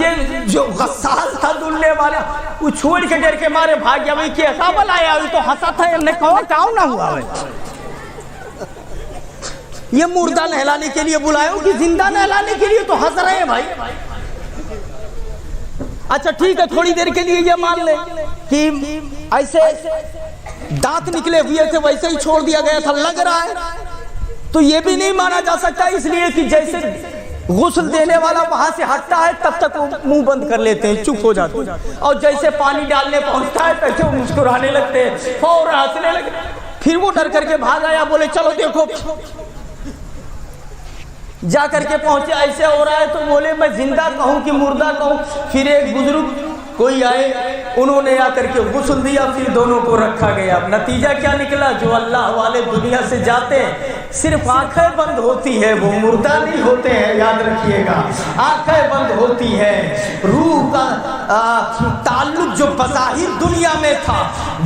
جو غسال تھا دھلنے والا وہ چھوڑ کے ڈر کے مارے بھاگ گیا. بھائی کیسا بلایا؟ ابھی تو ہنسا تھا، نے کہا کاؤں نہ ہوا. یہ مردہ نہلانے کے لیے بلایا کہ زندہ نہلانے کے لیے؟ تو ہنس رہے ہیں بھائی. اچھا ٹھیک ہے، تھوڑی دیر کے لیے یہ مان لیں کہ ایسے دانت نکلے ہوئے تھے ویسے ہی چھوڑ دیا گیا تھا، لگ رہا ہے. تو یہ بھی نہیں مانا جا سکتا، اس لیے کہ جیسے غسل دینے والا وہاں سے ہٹتا ہے تب تک وہ منہ بند کر لیتے ہیں، چپ ہو جاتے ہیں. اور جیسے پانی ڈالنے پہنچتا ہے تیسے وہ مسکرانے لگتے ہیں، فوراً ہنسنے لگے. پھر وہ ڈر کر کے بھاگ آیا، بولے چلو دیکھو. جا کر کے پہنچے، ایسے ہو رہا ہے تو بولے میں زندہ کہوں کہ مردہ کہوں. پھر ایک بزرگ کوئی آئے، انہوں نے آ کر کے غسل دیا، پھر دونوں کو رکھا گیا. نتیجہ کیا نکلا؟ جو اللہ والے دنیا سے جاتے ہیں صرف آنکھیں بند ہوتی ہے، وہ مردہ نہیں ہوتے ہیں، یاد رکھیے گا، آنکھیں بند ہوتی ہے، روح کا تعلق جو بظاہر دنیا میں تھا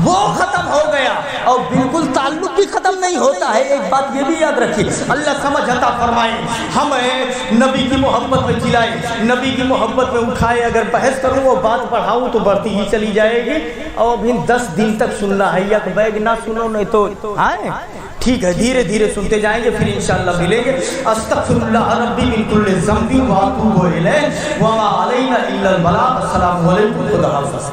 وہ ختم ہو گیا، اور بالکل تعلق بھی ختم نہیں ہوتا ہے۔ ایک بات یہ بھی یاد رکھیے، اللہ سمجھ عطا فرمائے، ہمیں نبی کی محبت میں جلائے، نبی کی محبت میں اٹھائے۔ اگر بحث کروں وہ بات پڑھاؤں تو بڑھتی ہی چلی جائے گی، اور بھی 10 دن تک سننا ہے، یک بیگ نہ سنو نہیں تو آئے، ٹھیک ہے، دھیرے دھیرے سنتے جائیں گے، پھر انشاءاللہ ملیں گے۔ استغفر اللہ ربی من کل ذنب واتوب الیہ وما علینا الا البلاغ۔ السلام علیکم، خدا حافظ۔